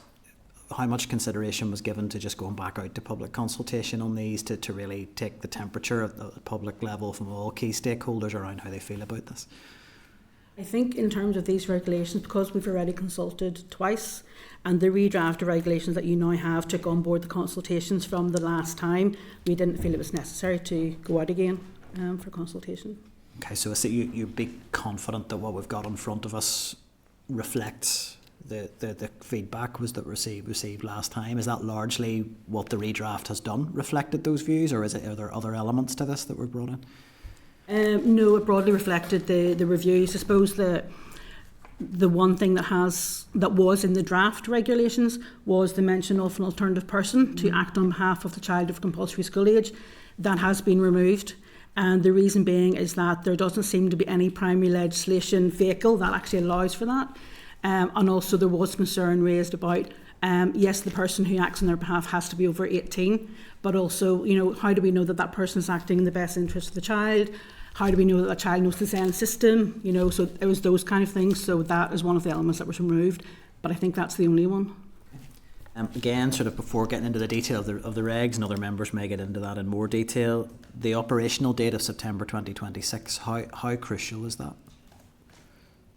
How much consideration was given to just going back out to public consultation on these to really take the temperature at the public level from all key stakeholders around how they feel about this? I think in terms of these regulations, because we've already consulted twice, and the redraft of regulations that you now have took on board the consultations from the last time, we didn't feel it was necessary to go out again for consultation. Okay, so you'd be confident that what we've got in front of us reflects the feedback was that received last time? Is that largely what the redraft has done, reflected those views, or are there other elements to this that were brought in? No, it broadly reflected the reviews. I suppose the one thing that was in the draft regulations was the mention of an alternative person to act on behalf of the child of compulsory school age. That has been removed, and the reason being is that there doesn't seem to be any primary legislation vehicle that actually allows for that. And also there was concern raised about yes, the person who acts on their behalf has to be over 18, but also, how do we know that person is acting in the best interest of the child? How do we know that the child knows the Zen system? So it was those kind of things. So that is one of the elements that was removed, but I think that's the only one. Again, sort of before getting into the detail of the regs, and other members may get into that in more detail, the operational date of September 2026, how crucial is that?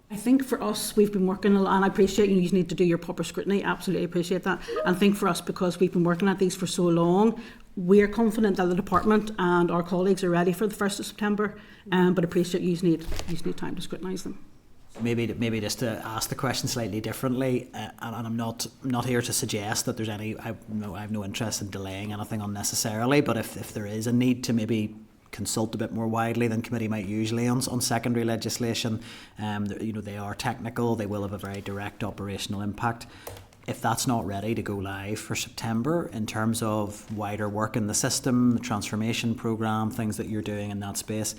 I think for us, we've been working a lot, and I appreciate you need to do your proper scrutiny, absolutely appreciate that. And I think for us, because we've been working at these for so long, we're confident that the department and our colleagues are ready for the 1st of September, but appreciate you need time to scrutinise them. Maybe just to ask the question slightly differently, and I'm not here to suggest that there's I have no interest in delaying anything unnecessarily, but if there is a need to maybe consult a bit more widely than committee might usually on secondary legislation, they are technical, they will have a very direct operational impact. If that's not ready to go live for September, in terms of wider work in the system, the transformation programme, things that you're doing in that space,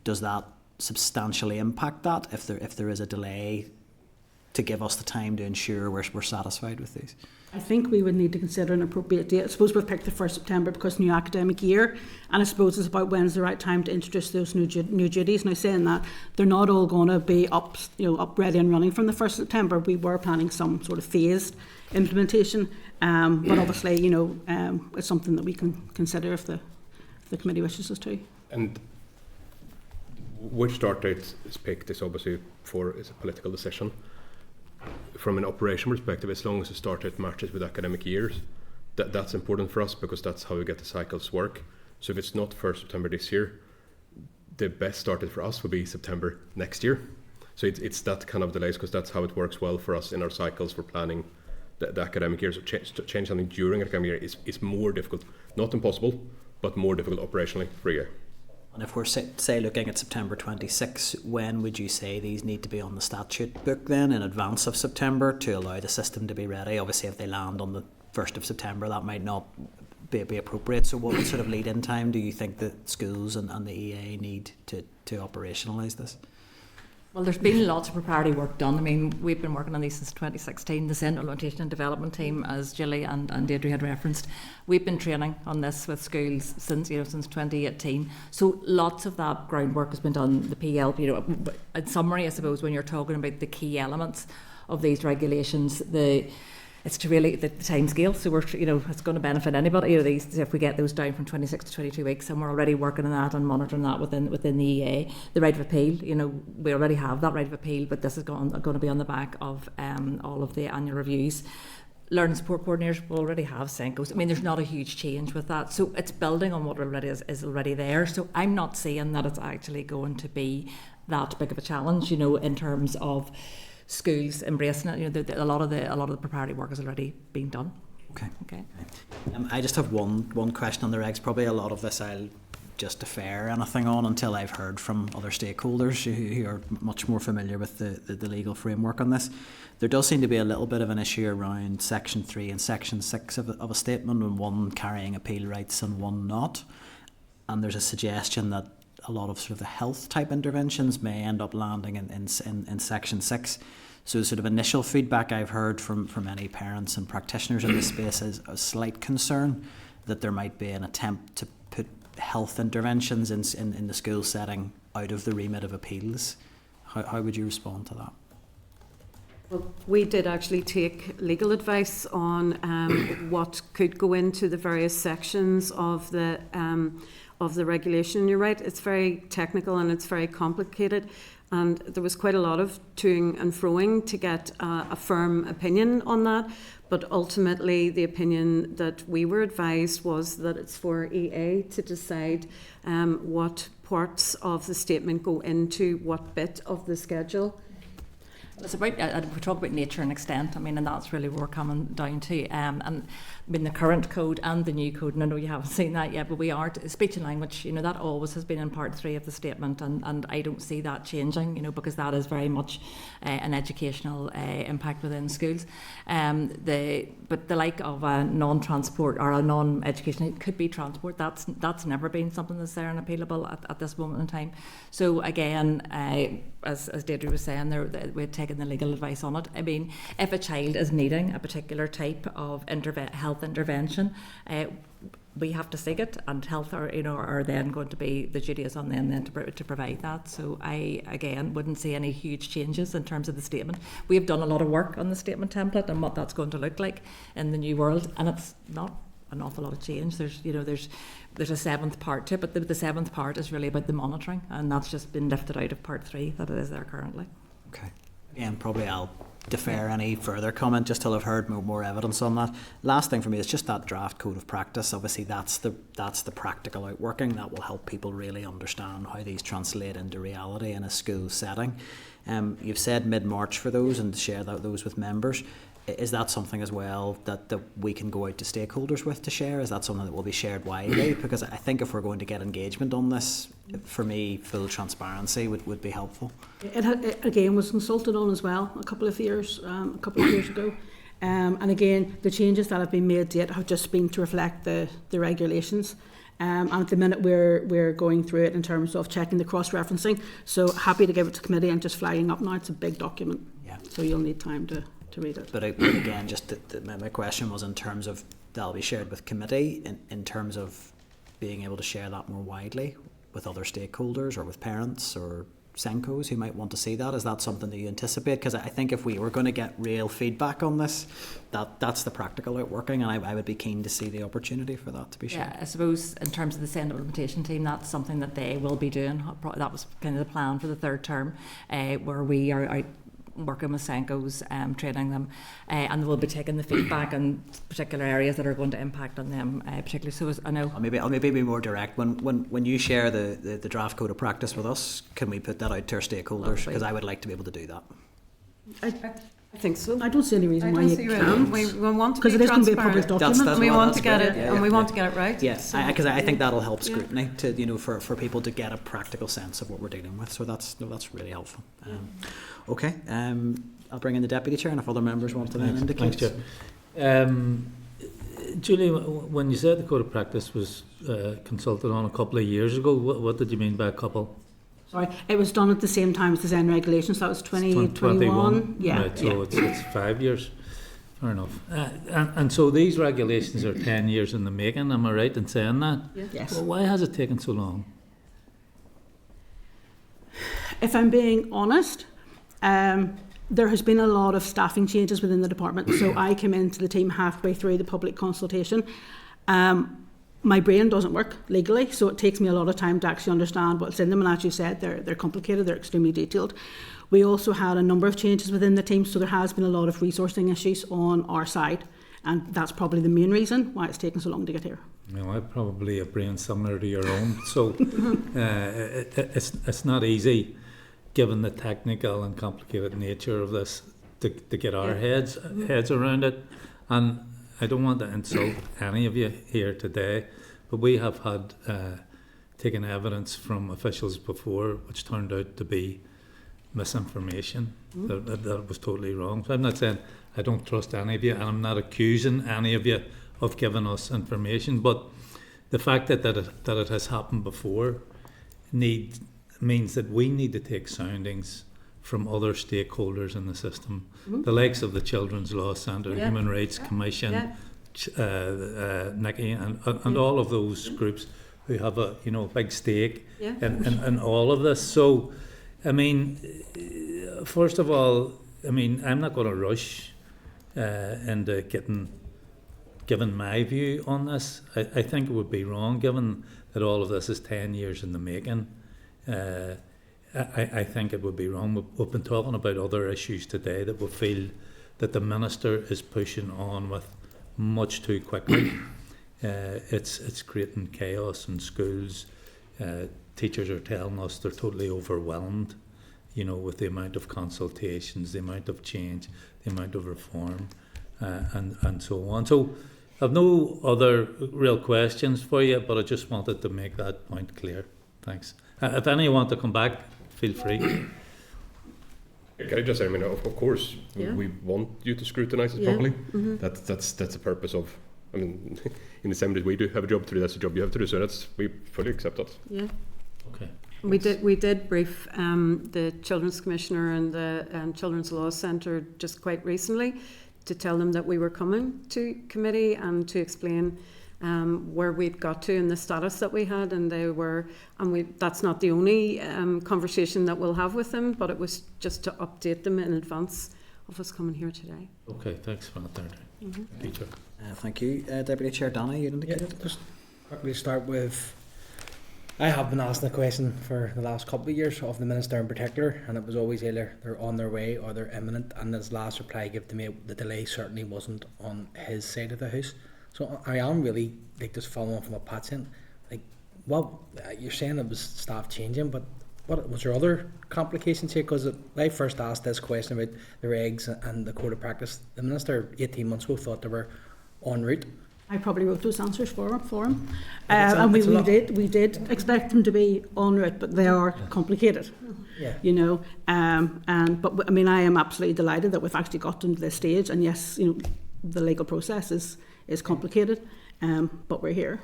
does that substantially impact that if there is a delay, to give us the time to ensure we're satisfied with these? I think we would need to consider an appropriate date. I suppose we've picked the 1st September because new academic year, and I suppose it's about when's the right time to introduce those new duties. Now, saying that, they're not all going to be up ready and running from the 1st September. We were planning some sort of phased implementation, but obviously, it's something that we can consider if the committee wishes us to. And which start date is picked is obviously is a political decision. From an operation perspective, as long as the start date matches with academic years, that's important for us, because that's how we get the cycles work. So if it's not 1st September this year, the best start date for us would be September next year. So it's that kind of delays, because that's how it works well for us in our cycles for planning the academic year. So change something during academic year is more difficult, not impossible, but more difficult operationally for a year. And if we're, say, looking at September 26, when would you say these need to be on the statute book then, in advance of September, to allow the system to be ready? Obviously, if they land on the 1st of September, that might not be appropriate. So what sort of lead-in time do you think that schools and the EA need to operationalise this? Well, there's been lots of preparatory work done. I mean, we've been working on these since 2016. The Central Implementation and Development Team, as Gilly and Deirdre had referenced, we've been training on this with schools since 2018. So lots of that groundwork has been done. The PL, in summary, I suppose, when you're talking about the key elements of these regulations, it's to really the time scale. So we're, it's going to benefit anybody. These, if we get those down from 26 to 22 weeks, and we're already working on that and monitoring that within the EA. The right of appeal, we already have that right of appeal, but this is going to be on the back of all of the annual reviews. learning support coordinators will already have Senkos. I mean, there's not a huge change with that. So it's building on what already is already there. So I'm not saying that it's actually going to be that big of a challenge, you know, in terms of schools embracing it. You know, a lot of the preparatory work has already been done. Okay. I just have one question on the regs. Probably a lot of this I'll just defer anything on until I've heard from other stakeholders who are much more familiar with the legal framework on this. There does seem to be a little bit of an issue around Section 3 and Section 6 of a statement, and one carrying appeal rights and one not. And there's a suggestion that a lot of sort of the health type interventions may end up landing in Section 6. So sort of initial feedback I've heard from many parents and practitioners in this space is a slight concern that there might be an attempt to put health interventions in the school setting out of the remit of appeals. How would you respond to that? Well, we did actually take legal advice on what could go into the various sections of the regulation. You're right, it's very technical and it's very complicated, and there was quite a lot of toing and froing to get a firm opinion on that. But ultimately, the opinion that we were advised was that it's for EA to decide what parts of the statement go into what bit of the schedule. It's about, we talk about nature and extent, I mean, and that's really what we're coming down to. And I mean, the current code and the new code, and I know you haven't seen that yet, but we are, speech and language, you know, that always has been in part 3 of the statement, and I don't see that changing, you know, because that is very much an educational impact within schools. But the like of a non-transport or a non-educational, it could be transport, that's never been something that's there and appealable at this moment in time. So again, as Deirdre was saying, we're taking the legal advice on it. I mean, if a child is needing a particular type of health intervention, we have to seek it, and health are then going to be, the duty is on them then to provide that. So I again wouldn't see any huge changes in terms of the statement. We have done a lot of work on the statement template and what that's going to look like in the new world, and it's not an awful lot of change. There's a 7th part to it, but the 7th part is really about the monitoring, and that's just been lifted out of part 3 that it is there currently. Okay. And probably I'll defer any further comment just till I've heard more evidence on that. Last thing for me is just that draft code of practice. Obviously that's the practical outworking that will help people really understand how these translate into reality in a school setting. You've said mid-March for those and to share those with members. Is that something as well that we can go out to stakeholders with to share? Is that something that will be shared widely? Because I think if we're going to get engagement on this, for me, full transparency would be helpful. It again was consulted on as well a couple of years ago. And again, the changes that have been made to it have just been to reflect the regulations. And at the minute we're going through it in terms of checking the cross-referencing. So happy to give it to committee and just flagging up now. It's a big document. Yeah. So you'll need time to read it. But again, just my question was in terms of that'll be shared with committee, in terms of being able to share that more widely with other stakeholders or with parents or Senkos who might want to see that. Is that something that you anticipate? Because I think if we were going to get real feedback on this, that's the practical outworking, and I would be keen to see the opportunity for that to be shared. Yeah, I suppose in terms of the SEND implementation team, that's something that they will be doing. That was kind of the plan for the 3rd term, where we are out working with Senkos, training them, and we'll be taking the feedback on particular areas that are going to impact on them particularly. So I know I'll maybe be more direct. When you share the draft code of practice with us, can we put that out to our stakeholders? Because I would like to be able to do that. I think so. I don't see any reason why you can't. We want to because it is going to be a public document. And we want to get it, and we want to get it right. Yes, because I think that'll help scrutiny to for people to get a practical sense of what we're dealing with. So that's really helpful. Okay, I'll bring in the deputy chair, and if other members want to then indicate. Thanks, Chair. Julie, when you said the code of practice was consulted on a couple of years ago, what did you mean by a couple? Sorry, it was done at the same time as the Zen regulations. That was 2021. Yeah, right, so it's 5 years. Fair enough. And so these regulations are 10 years in the making. Am I right in saying that? Yes. Well, why has it taken so long? If I'm being honest, there has been a lot of staffing changes within the department. So I came into the team halfway through the public consultation. My brain doesn't work legally, so it takes me a lot of time to actually understand what's in them. And as you said, they're complicated, they're extremely detailed. We also had a number of changes within the team, so there has been a lot of resourcing issues on our side. and that's probably the main reason why it's taken so long to get here. You know, I probably have brain similar to your own, so it's not easy, given the technical and complicated nature of this, to get our heads around it. And I don't want to insult any of you here today, but we have had taken evidence from officials before which turned out to be misinformation, that was totally wrong. So I'm not saying I don't trust any of you, and I'm not accusing any of you of giving us information, but the fact that it has happened before means that we need to take soundings from other stakeholders in the system, the likes of the Children's Law Centre, Human Rights Commission, Nikki, and all of those groups who have a big stake in all of this. So, I mean, first of all, I mean, I'm not going to rush into giving my view on this. I think it would be wrong, given that all of this is 10 years in the making. I think it would be wrong. We've been talking about other issues today that we feel that the Minister is pushing on with much too quickly. It's creating chaos in schools. Teachers are telling us they're totally overwhelmed, with the amount of consultations, the amount of change, the amount of reform, and so on. So I've no other real questions for you, but I just wanted to make that point clear. Thanks. If any want to come back, feel free. Can I just say, I mean, of course, we want you to scrutinise it properly. That's the purpose of. I mean, in the same way we do have a job to do, that's a job you have to do. So we fully accept that. Yeah. Okay. We did brief the Children's Commissioner and the Children's Law Centre just quite recently to tell them that we were coming to committee and to explain where we'd got to and the status that we had, and that's not the only conversation that we'll have with them, but it was just to update them in advance of us coming here today. Okay, thanks for that. Peter. Thank you. Deputy Chair Danny, you indicated. Just quickly start with, I have been asking the question for the last couple of years of the Minister in particular, and it was always either they're on their way or they're imminent, and his last reply gave to me the delay certainly wasn't on his side of the house. So I am really just following on from what Pat said. You're saying it was staff changing, but what was there other complications here? Because when I first asked this question about the regs and the code of practice, the Minister 18 months ago thought they were en route. I probably wrote those answers for him, and we did expect them to be en route, but they are complicated. But I mean, I am absolutely delighted that we've actually got them to this stage, and yes, the legal process is complicated, but we're here.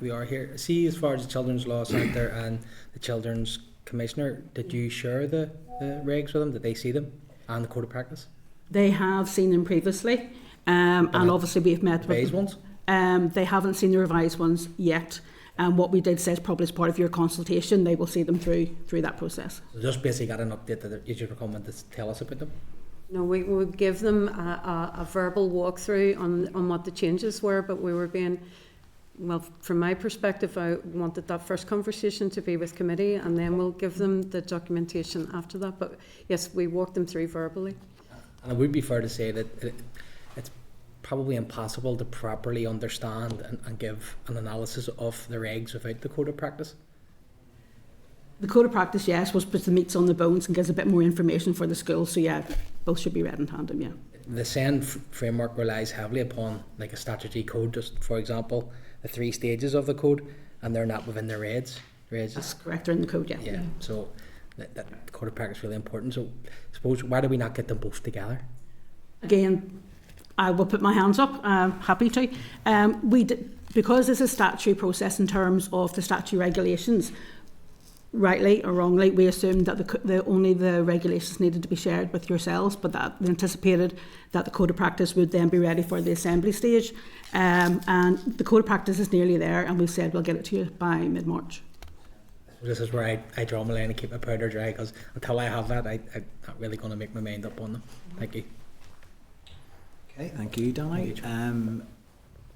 We are here. See, as far as the Children's Law Centre and the Children's Commissioner, did you share the regs with them? Did they see them and the code of practice? They have seen them previously, and obviously we've met with revised ones. They haven't seen the revised ones yet. And what we did say is probably as part of your consultation, they will see them through that process. So just basically got an update that you were coming to tell us about them. No, we would give them a verbal walkthrough on what the changes were, but we were being, well, from my perspective, I wanted that first conversation to be with committee, and then we'll give them the documentation after that. But yes, we walked them through verbally. And it would be fair to say that it's probably impossible to properly understand and give an analysis of the regs without the code of practice. The code of practice, yes, was puts the meats on the bones and gives a bit more information for the school. So yeah, both should be read in tandem. Yeah. The SEND framework relies heavily upon like a statutory code. Just for example, the 3 stages of the code, and they're not within the regs. That's correct. They're in the code. Yeah. Yeah. So that code of practice is really important. So I suppose why do we not get them both together? Again, I will put my hands up. Happy to. Because this is a statutory process in terms of the statutory regulations. Rightly or wrongly, we assumed that only the regulations needed to be shared with yourselves, but that we anticipated that the code of practice would then be ready for the assembly stage. And the code of practice is nearly there, and we've said we'll get it to you by mid-March. This is where I draw my line and keep my powder dry, because until I have that, I'm not really going to make my mind up on them. Thank you. Okay, thank you, Danny.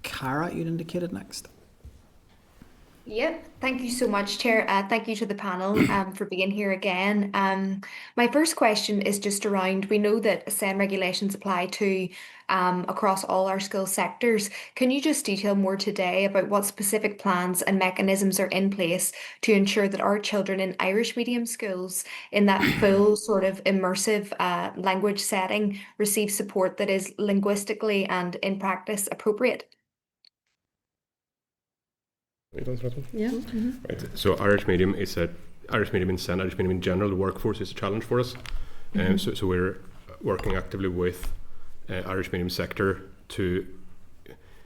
Cara, you'd indicated next. Yep, thank you so much, Chair. Thank you to the panel for being here again. My first question is just around, we know that SEN regulations apply to across all our school sectors. Can you just detail more today about what specific plans and mechanisms are in place to ensure that our children in Irish medium schools in that full sort of immersive language setting receive support that is linguistically and in practice appropriate? Yeah. Right. So Irish medium is Irish medium in SEN, Irish medium in general, the workforce is a challenge for us. So we're working actively with Irish medium sector to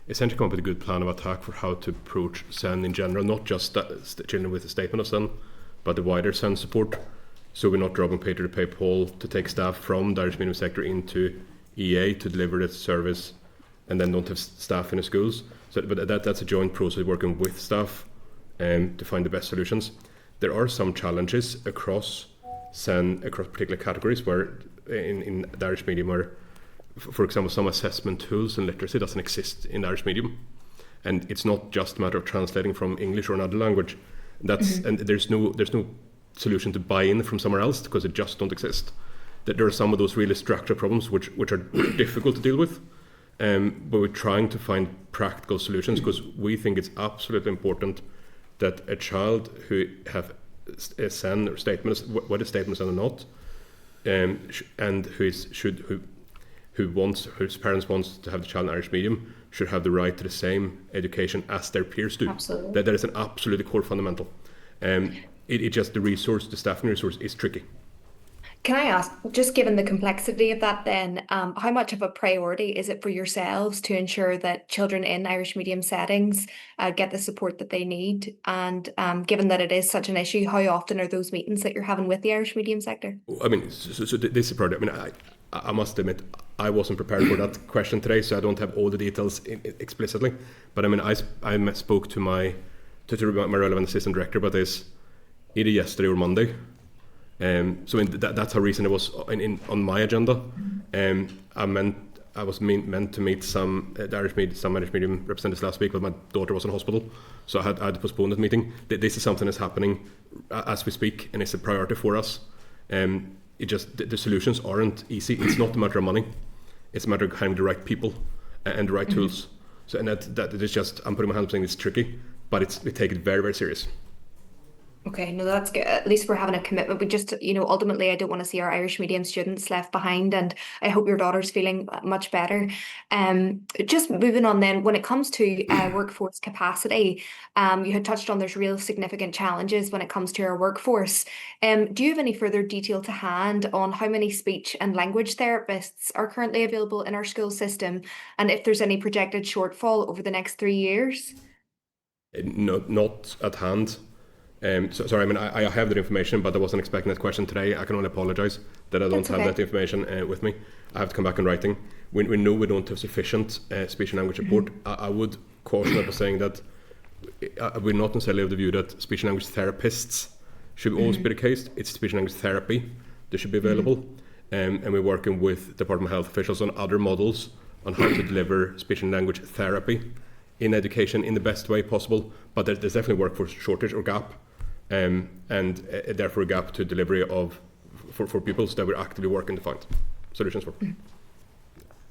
essentially come up with a good plan of attack for how to approach SEN in general, not just children with a statement of SEN, but the wider SEN support. So we're not dropping Peter to pay Paul to take staff from the Irish medium sector into EA to deliver the service and then don't have staff in the schools. So, but that's a joint process working with staff to find the best solutions. There are some challenges across SEN, across particular categories where in the Irish medium where, for example, some assessment tools and literacy doesn't exist in the Irish medium. And it's not just a matter of translating from English or another language. And there's no solution to buy in from somewhere else because it just don't exist. That there are some of those really structural problems which are difficult to deal with. But we're trying to find practical solutions because we think it's absolutely important that a child who have a SEN or statements, whether statements or not, and whose parents wants to have the child in Irish medium should have the right to the same education as their peers do. Absolutely. That is an absolutely core fundamental. It just the staffing resource is tricky. Can I ask, just given the complexity of that then, how much of a priority is it for yourselves to ensure that children in Irish medium settings get the support that they need? And given that it is such an issue, how often are those meetings that you're having with the Irish medium sector? I mean, so this is a project. I mean, I must admit, I wasn't prepared for that question today, so I don't have all the details explicitly. But I mean, I spoke to my relevant assistant director about this either yesterday or Monday. So that's how recent it was on my agenda. I was meant to meet some Irish medium representatives last week, but my daughter was in hospital, so I had to postpone that meeting. This is something that's happening as we speak, and it's a priority for us. The solutions aren't easy. It's not a matter of money; it's a matter of having the right people and the right tools. So, and that is just, I'm putting my hand up saying it's tricky, but we take it very, very serious. Okay, no, that's good. At least we're having a commitment. We just, ultimately, I don't want to see our Irish medium students left behind, and I hope your daughter's feeling much better. Just moving on then, when it comes to workforce capacity, you had touched on there's real significant challenges when it comes to our workforce. Do you have any further detail to hand on how many speech and language therapists are currently available in our school system, and if there's any projected shortfall over the next 3 years? Not at hand. Sorry, I mean, I have that information, but I wasn't expecting that question today. I can only apologise that I don't have that information with me. I have to come back in writing. We know we don't have sufficient speech and language support. I would caution that by saying that we're not necessarily of the view that speech and language therapists should always be the case. It's speech and language therapy that should be available. And we're working with Department of Health officials on other models on how to deliver speech and language therapy in education in the best way possible. But there's definitely workforce shortage or gap. And therefore a gap to delivery for pupils that we're actively working to find solutions for.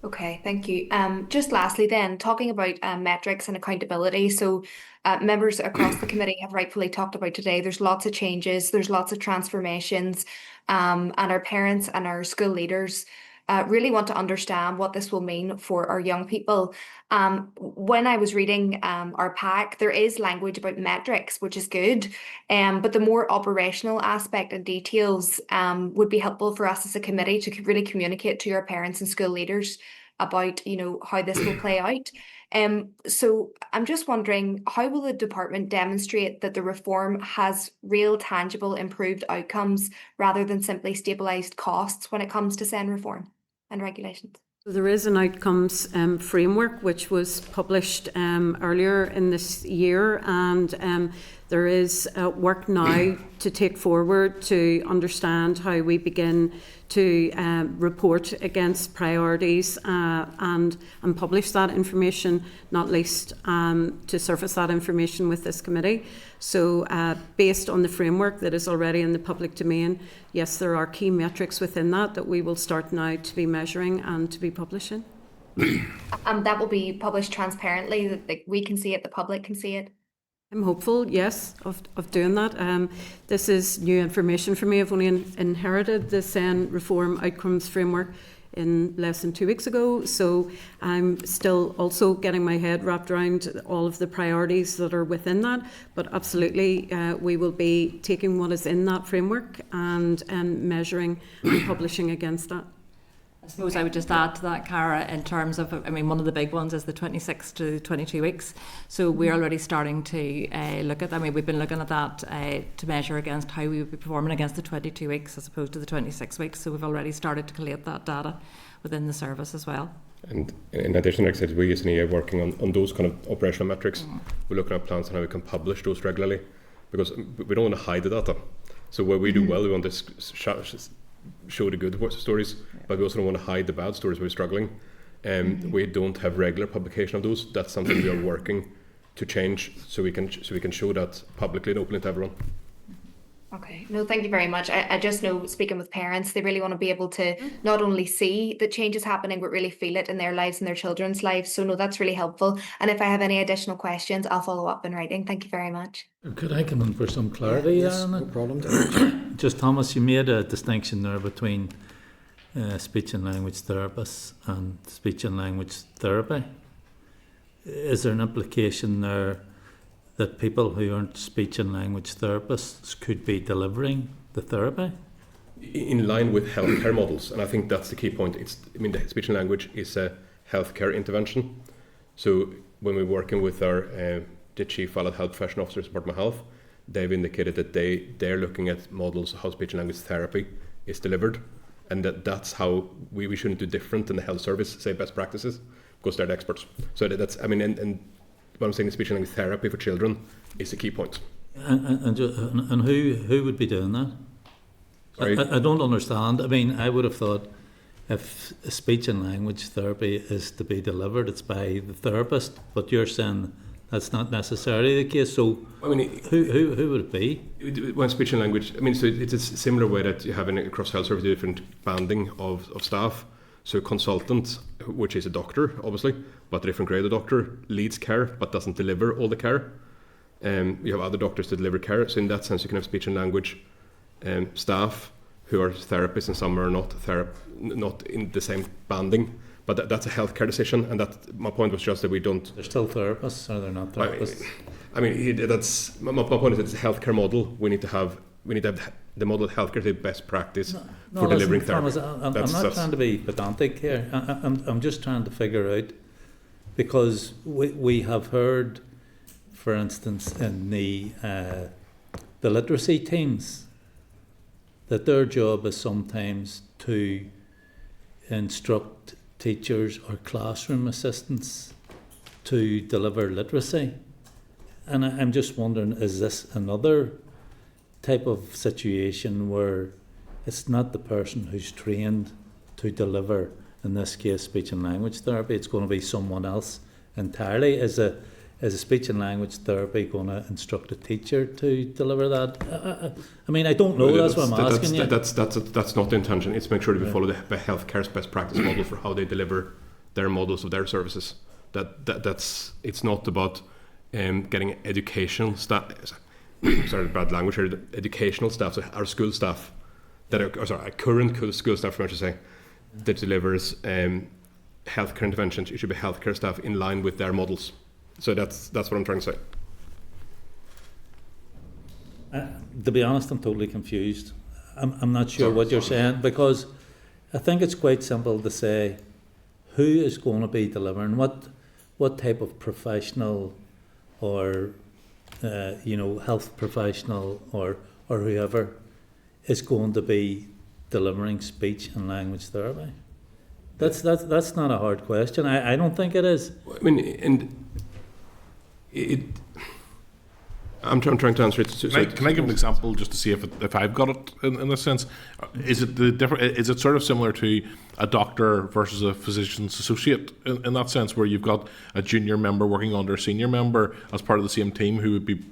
Okay, thank you. Just lastly then, talking about metrics and accountability. So members across the committee have rightfully talked about today, there's lots of changes, there's lots of transformations, and our parents and our school leaders really want to understand what this will mean for our young people. When I was reading our pack, there is language about metrics, which is good, but the more operational aspect and details would be helpful for us as a committee to really communicate to our parents and school leaders about, how this will play out. So I'm just wondering, how will the department demonstrate that the reform has real, tangible, improved outcomes rather than simply stabilised costs when it comes to SEN reform and regulations? There is an outcomes framework which was published earlier in this year, and there is work now to take forward to understand how we begin to report against priorities and publish that information, not least to surface that information with this committee. So based on the framework that is already in the public domain, yes, there are key metrics within that we will start now to be measuring and to be publishing. That will be published transparently, that we can see it, the public can see it. I'm hopeful, yes, of doing that. This is new information for me. I've only inherited the SEN Reform Outcomes Framework in less than 2 weeks ago, so I'm still also getting my head wrapped around all of the priorities that are within that. But absolutely, we will be taking what is in that framework and measuring and publishing against that. I suppose I would just add to that, Cara, in terms of, I mean, one of the big ones is the 26 to 22 weeks. So we're already starting to look at that. I mean, we've been looking at that to measure against how we would be performing against the 22 weeks as opposed to the 26 weeks. So we've already started to collate that data within the service as well. And in addition, like I said, we as an EA working on those kind of operational metrics. We're looking at plans on how we can publish those regularly, because we don't want to hide the data. So where we do well, we want to show the good stories, but we also don't want to hide the bad stories where we're struggling. We don't have regular publication of those. That's something we are working to change, so we can show that publicly and openly to everyone. Okay, no, thank you very much. I just know, speaking with parents, they really want to be able to not only see the changes happening, but really feel it in their lives and their children's lives. So no, that's really helpful. And if I have any additional questions, I'll follow up in writing. Thank you very much. Could I come in for some clarity? Yes, on no it? problem. Just, Thomas, you made a distinction there between speech and language therapists and speech and language therapy. Is there an implication there that people who aren't speech and language therapists could be delivering the therapy? In line with healthcare models, and I think that's the key point. The speech and language is a healthcare intervention. So when we're working with our the Chief Allied Health Profession Officers, Department of Health, they've indicated that they're looking at models of how speech and language therapy is delivered, and that's how we shouldn't do different than the health service, say best practices, because they're the experts. So that's, I mean, and what I'm saying is speech and language therapy for children is the key point. And who would be doing that? Sorry? I don't understand. I mean, I would have thought if speech and language therapy is to be delivered, it's by the therapist, but you're saying that's not necessarily the case. So I mean, who would it be? When speech and language, I mean, so it's a similar way that you have across health service different banding of staff. So a consultant, which is a doctor, obviously, but a different grade of doctor, leads care but doesn't deliver all the care. You have other doctors to deliver care. So in that sense, you can have speech and language staff who are therapists, and some are not in the same banding. But that's a healthcare decision, and that my point was just that we don't. They're still therapists, or they're not therapists? I mean, that's my point. Is it's a healthcare model. We need to have the model of healthcare to best practice for delivering therapy. Thomas, I'm not trying to be pedantic here. I'm just trying to figure out, because we have heard, for instance, in the literacy teams, that their job is sometimes to instruct teachers or classroom assistants to deliver literacy. And I'm just wondering, is this another type of situation where it's not the person who's trained to deliver, in this case, speech and language therapy, it's going to be someone else entirely? Is a speech and language therapy going to instruct a teacher to deliver that? I mean, I don't know. That's what I'm asking you. That's not the intention. It's make sure that we follow the healthcare's best practice model for how they deliver their models of their services. That's it's not about getting educational staff. Sorry, bad language here. Educational staff, so our school staff our current school staff, I should say, that delivers healthcare interventions. It should be healthcare staff in line with their models. So that's what I'm trying to say. To be honest, I'm totally confused. I'm not sure what you're saying, because I think it's quite simple to say who is going to be delivering, what type of professional or health professional or whoever is going to be delivering speech and language therapy. That's not a hard question. I don't think it is. I mean, and I'm trying to answer it. Can I give an example just to see if I've got it in a sense? Is it Is it sort of similar to a doctor versus a physician's associate in that sense, where you've got a junior member working under a senior member as part of the same team who would be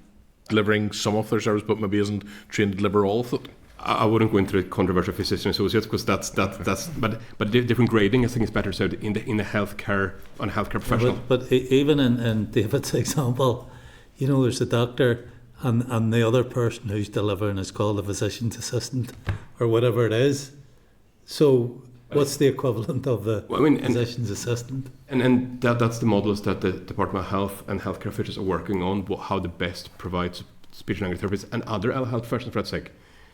delivering some of their service, but maybe isn't trained to deliver all of it? I wouldn't go into the controversial physician associates because that's but different grading I think is better said in the healthcare on a healthcare professional. But even in David's example, you know, there's a doctor and the other person who's delivering is called a physician's assistant or whatever it is. So what's the equivalent of the physician's assistant? And that's the models that the Department of Health and healthcare officials are working on, how to best provide speech and language therapists and other health professionals for that sake.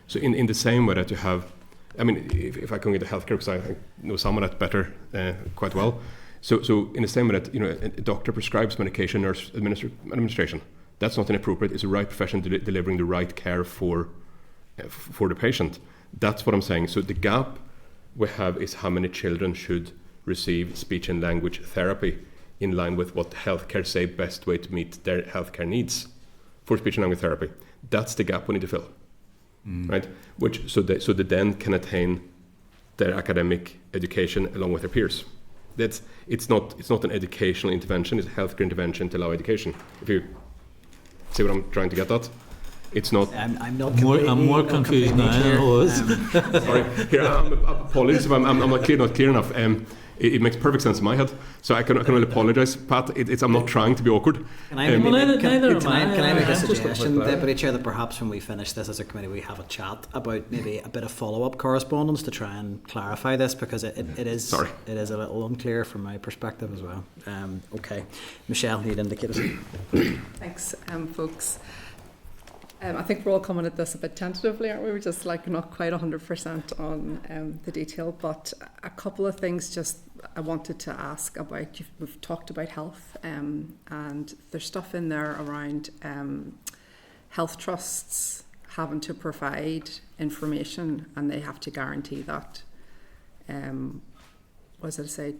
So in the same way that you have, I mean, if I can get to healthcare because I know some of that better quite well. So in the same way that, you know, a doctor prescribes medication, nurse administration. That's not inappropriate. It's the right profession delivering the right care for the patient. That's what I'm saying. So the gap we have is how many children should receive speech and language therapy in line with what healthcare say best way to meet their healthcare needs for speech and language therapy. That's the gap we need to fill, right? Which so they then can attain their academic education along with their peers. It's not an educational intervention. It's a healthcare intervention to allow education. If you see what I'm trying to get at? It's not. I'm not. I'm more confused now than I was. Sorry. Here, apologies if I'm not clear enough. It makes perfect sense in my head, so I can only apologise, Pat. I'm not trying to be awkward. Can I make a suggestion, Deputy Chair, that perhaps when we finish this as a committee, we have a chat about maybe a bit of follow-up correspondence to try and clarify this, because it is a little unclear from my perspective as well. Okay, Michelle, you'd indicated. Thanks, folks. I think we're all coming at this a bit tentatively, aren't we? We're just like not quite 100% on the detail, but a couple of things just I wanted to ask about. We've talked about health, and there's stuff in there around health trusts having to provide information, and they have to guarantee that. What does it say?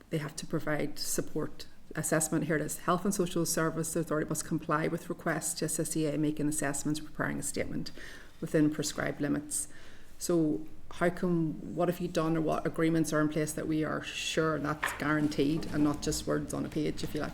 They have to provide support. Assessment, here it is. Health and Social Service Authority must comply with requests to assist EA making assessments, preparing a statement within prescribed limits. So what have you done, or what agreements are in place that we are sure that's guaranteed and not just words on a page, if you like?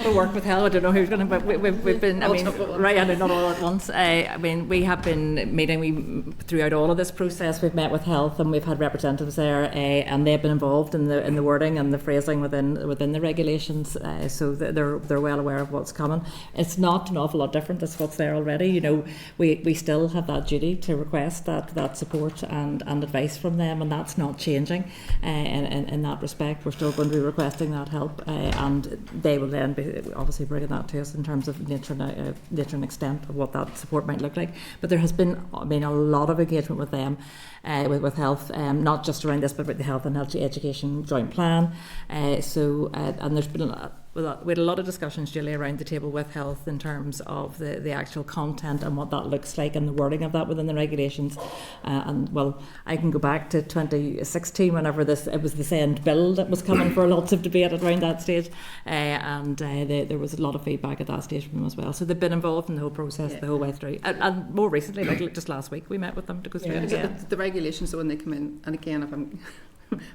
We work with health. I don't know who's going to, but we've been, I mean, right, and not all at once. I mean, we have been meeting throughout all of this process. We've met with health, and we've had representatives there, and they've been involved in the wording and the phrasing within the regulations. So they're well aware of what's coming. It's not an awful lot different. That's what's there already. You know, we still have that duty to request that support and advice from them, and that's not changing. In that respect, we're still going to be requesting that help, and they will then be obviously bringing that to us in terms of nature and extent of what that support might look like. But there has been a lot of engagement with them, with health, not just around this, but with the health and health education joint plan. And there's been we had a lot of discussions, Julie, around the table with health in terms of the actual content and what that looks like and the wording of that within the regulations. And well, I can go back to 2016 whenever it was the SEND bill that was coming for lots of debate around that stage, and there was a lot of feedback at that stage from them as well. So they've been involved in the whole process the whole way through. And more recently, like just last week, we met with them to go through it again. The regulations, so when they come in, and again, if I'm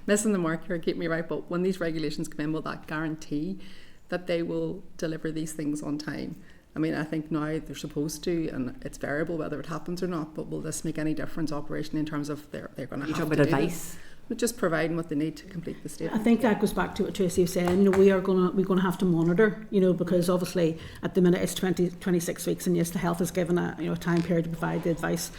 missing the mark here, keep me right, but when these regulations come in, will that guarantee that they will deliver these things on time? I mean, I think now they're supposed to, and it's variable whether it happens or not, but will this make any difference operationally in terms of they're going to have to do advice? But just providing what they need to complete the statement. I think that goes back to what Tracy was saying. You know, we're going to have to monitor, you know, because obviously at the minute it's 26 weeks, and yes, the health is given a time period to provide the advice.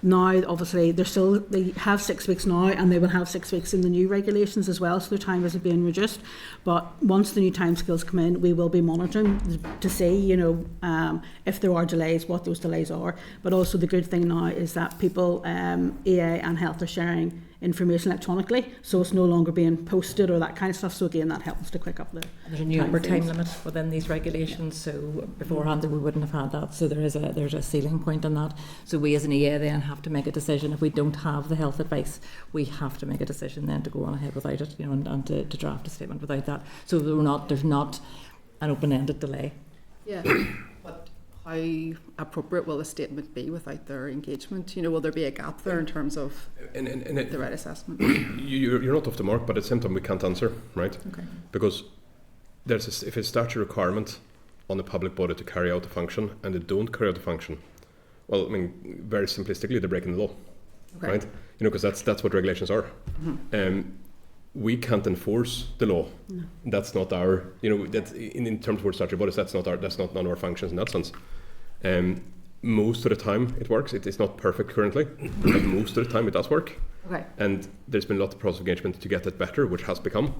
Now, obviously, they have 6 weeks now, and they will have 6 weeks in the new regulations as well, so their time is being reduced. But once the new timescales come in, we will be monitoring to see, you know, if there are delays, what those delays are. But also the good thing now is that people, EA and health, are sharing information electronically, so it's no longer being posted or that kind of stuff. So again, that helps to quick up the. There's a new time limit within these regulations, so beforehand we wouldn't have had that. So there's a ceiling point on that. So we as an EA then have to make a decision. If we don't have the health advice, we have to make a decision then to go on ahead without it, you know, and to draft a statement without that. So there's not an open-ended delay. Yeah, but how appropriate will the statement be without their engagement? You know, will there be a gap there in terms of the right assessment? You're not off the mark, but at the same time we can't answer, right? Okay. Because if it's statutory requirement on the public body to carry out a function and they don't carry out the function, well, I mean, very simplistically, they're breaking the law, Okay. right? You know, because that's what regulations are. We can't enforce the law. No. That's not our, you know, that in terms of our statutory bodies, that's not none of our functions in that sense. Most of the time it works. It is not perfect currently, but most of the time it does work. Okay. And there's been a lot of process of engagement to get that better, which has become,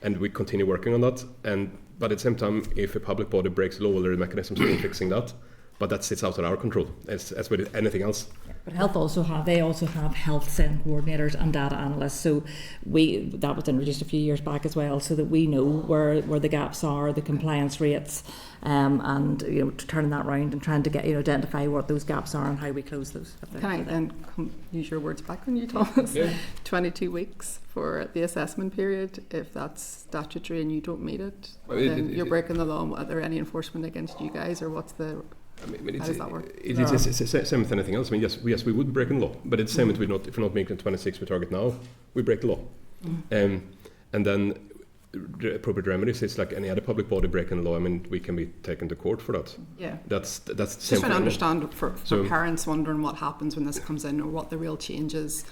and we continue working on that. But at the same time, if a public body breaks the law, well, there are mechanisms for fixing that. But that sits out of our control, as with anything else. But health also have health centre coordinators and data analysts. So that was introduced a few years back as well, so that we know where the gaps are, the compliance rates, and you know, turning that round and trying to get, you know, identify what those gaps are and how we close those. Can I then use your words back on you, Thomas? Yeah. 22 weeks for the assessment period. If that's statutory and you don't meet it, Well, then you're breaking the law. Are there any enforcement against you guys, or what's the? I mean, How does that work? It's the same with anything else. I mean, yes, we would break the law, but it's the same if we're not making 26 we target now, we break the law. And then the appropriate remedies, it's like any other public body breaking the law. I mean, we can be taken to court for that. Yeah. That's the Just same. trying to understand for So- parents wondering what happens when this comes in, or what the real change is.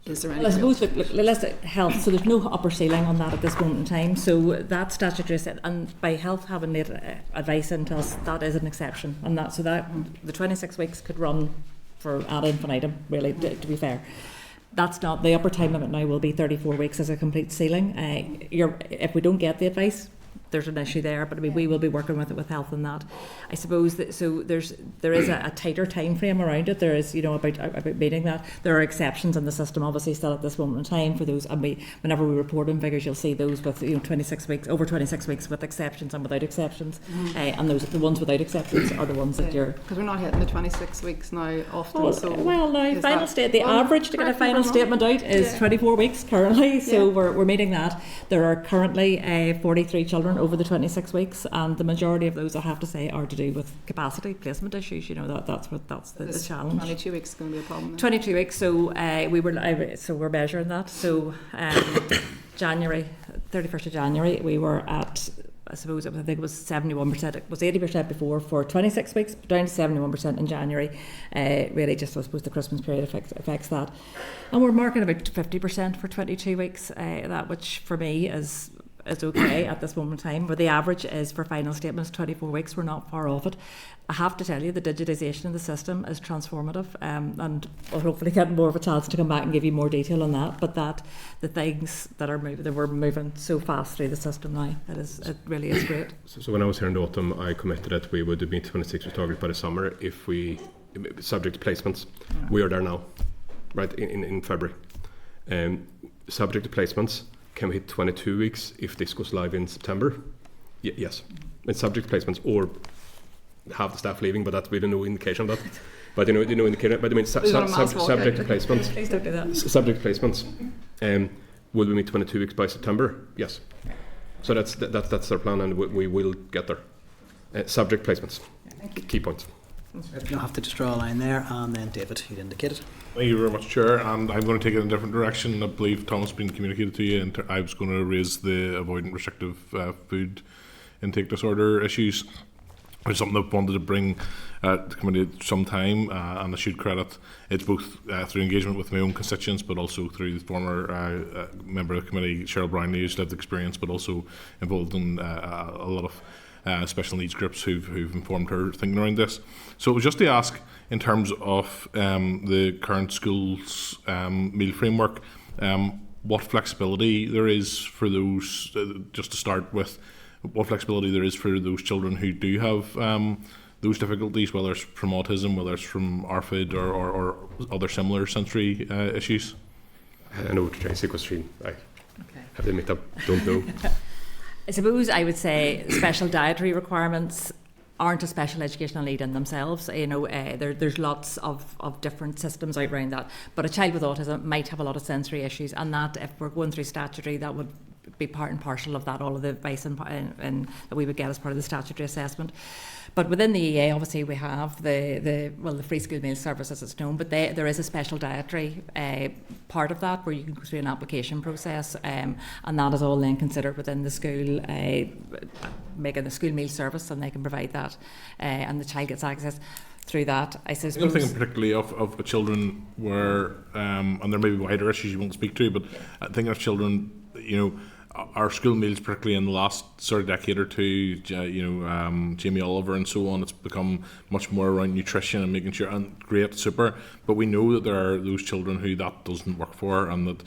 Is there any? Well, I suppose let's health. So there's no upper ceiling on that at this moment in time. So that statutory set, and by health having made advice into us, that is an exception, and that the 26 weeks could run for ad infinitum. Really, to be fair, that's not the upper time limit. Now will be 34 weeks as a complete ceiling. If we don't get the advice, there's an issue there, but I mean, we will be working with it with health and that. I suppose that, so there is a tighter time frame around it. There is, you know, about meeting that. There are exceptions in the system, obviously, still at this moment in time for those. And whenever we report on figures, you'll see those with, you know, 26 weeks, over 26 weeks with exceptions and without exceptions. And the ones without exceptions are the ones that you're. Because we're not hitting the 26 weeks now often. Now final state. The average to get a final statement out is 24 weeks currently. So we're meeting that. There are currently 43 children over the 26 weeks, and the majority of those, I have to say, are to do with capacity placement issues. You know, that's the challenge. 22 weeks is going to be a problem then. 22 weeks. So we're measuring that. So January 31st of January, we were at, I suppose, I think it was 71%. It was 80% before for 26 weeks, down to 71% in January. Really, just I suppose the Christmas period affects that, and we're marking about 50% for 22 weeks. That, which for me is okay at this moment in time, but the average is for final statements 24 weeks. We're not far off it. I have to tell you, the digitisation of the system is transformative, and we'll hopefully get more of a chance to come back and give you more detail on that. But that the things that are moving, that we're moving so fast through the system now, it really is great. So when I was here in the autumn, I committed that we would meet 26 weeks target by the summer if we, subject to placements. We are there now, right, in February. Subject to placements, can we hit 22 weeks if this goes live in September? Yes. It's subject to placements, or have the staff leaving, but that's we don't know indication of that. But you know indication. But I mean, subject to placements. Please don't do that. Subject to placements. Will we meet 22 weeks by September? Yes. So that's our plan, and we will get there. Subject placements. Key points. You'll have to just draw a line there, and then David, you'd indicated. Thank you very much, Chair. And I'm going to take it in a different direction. I believe Thomas has been communicated to you, and I was going to raise the avoidant restrictive food intake disorder issues. It's something I've wanted to bring to the committee some time, and I should credit it's both through engagement with my own constituents, but also through the former member of the committee, Cheryl Brownlee, who's lived experience, but also involved in a lot of special needs groups who've informed her thinking around this. So it was just to ask, in terms of the current schools meal framework, what flexibility there is for those, just to start with, what flexibility there is for those children who do have those difficulties, whether it's from autism, whether it's from ARFID or other similar sensory issues. I know what you're trying to say, question. I have to admit I don't know. I suppose I would say special dietary requirements aren't a special educational need in themselves. You know, there's lots of different systems out around that. But a child with autism might have a lot of sensory issues, and that if we're going through statutory, that would be part and parcel of that, all of the advice and that we would get as part of the statutory assessment. But within the EA, obviously, we have the free school meal service as it's known, but there is a special dietary part of that where you can go through an application process, and that is all then considered within the school, making the school meal service, and they can provide that, and the child gets access through that. I suppose. I'm thinking particularly of children where, and there may be wider issues you won't speak to, but I'm thinking of children, our school meals, particularly in the last sort of decade or two, Jamie Oliver and so on, it's become much more around nutrition and making sure, and great, super, but we know that there are those children who that doesn't work for, and that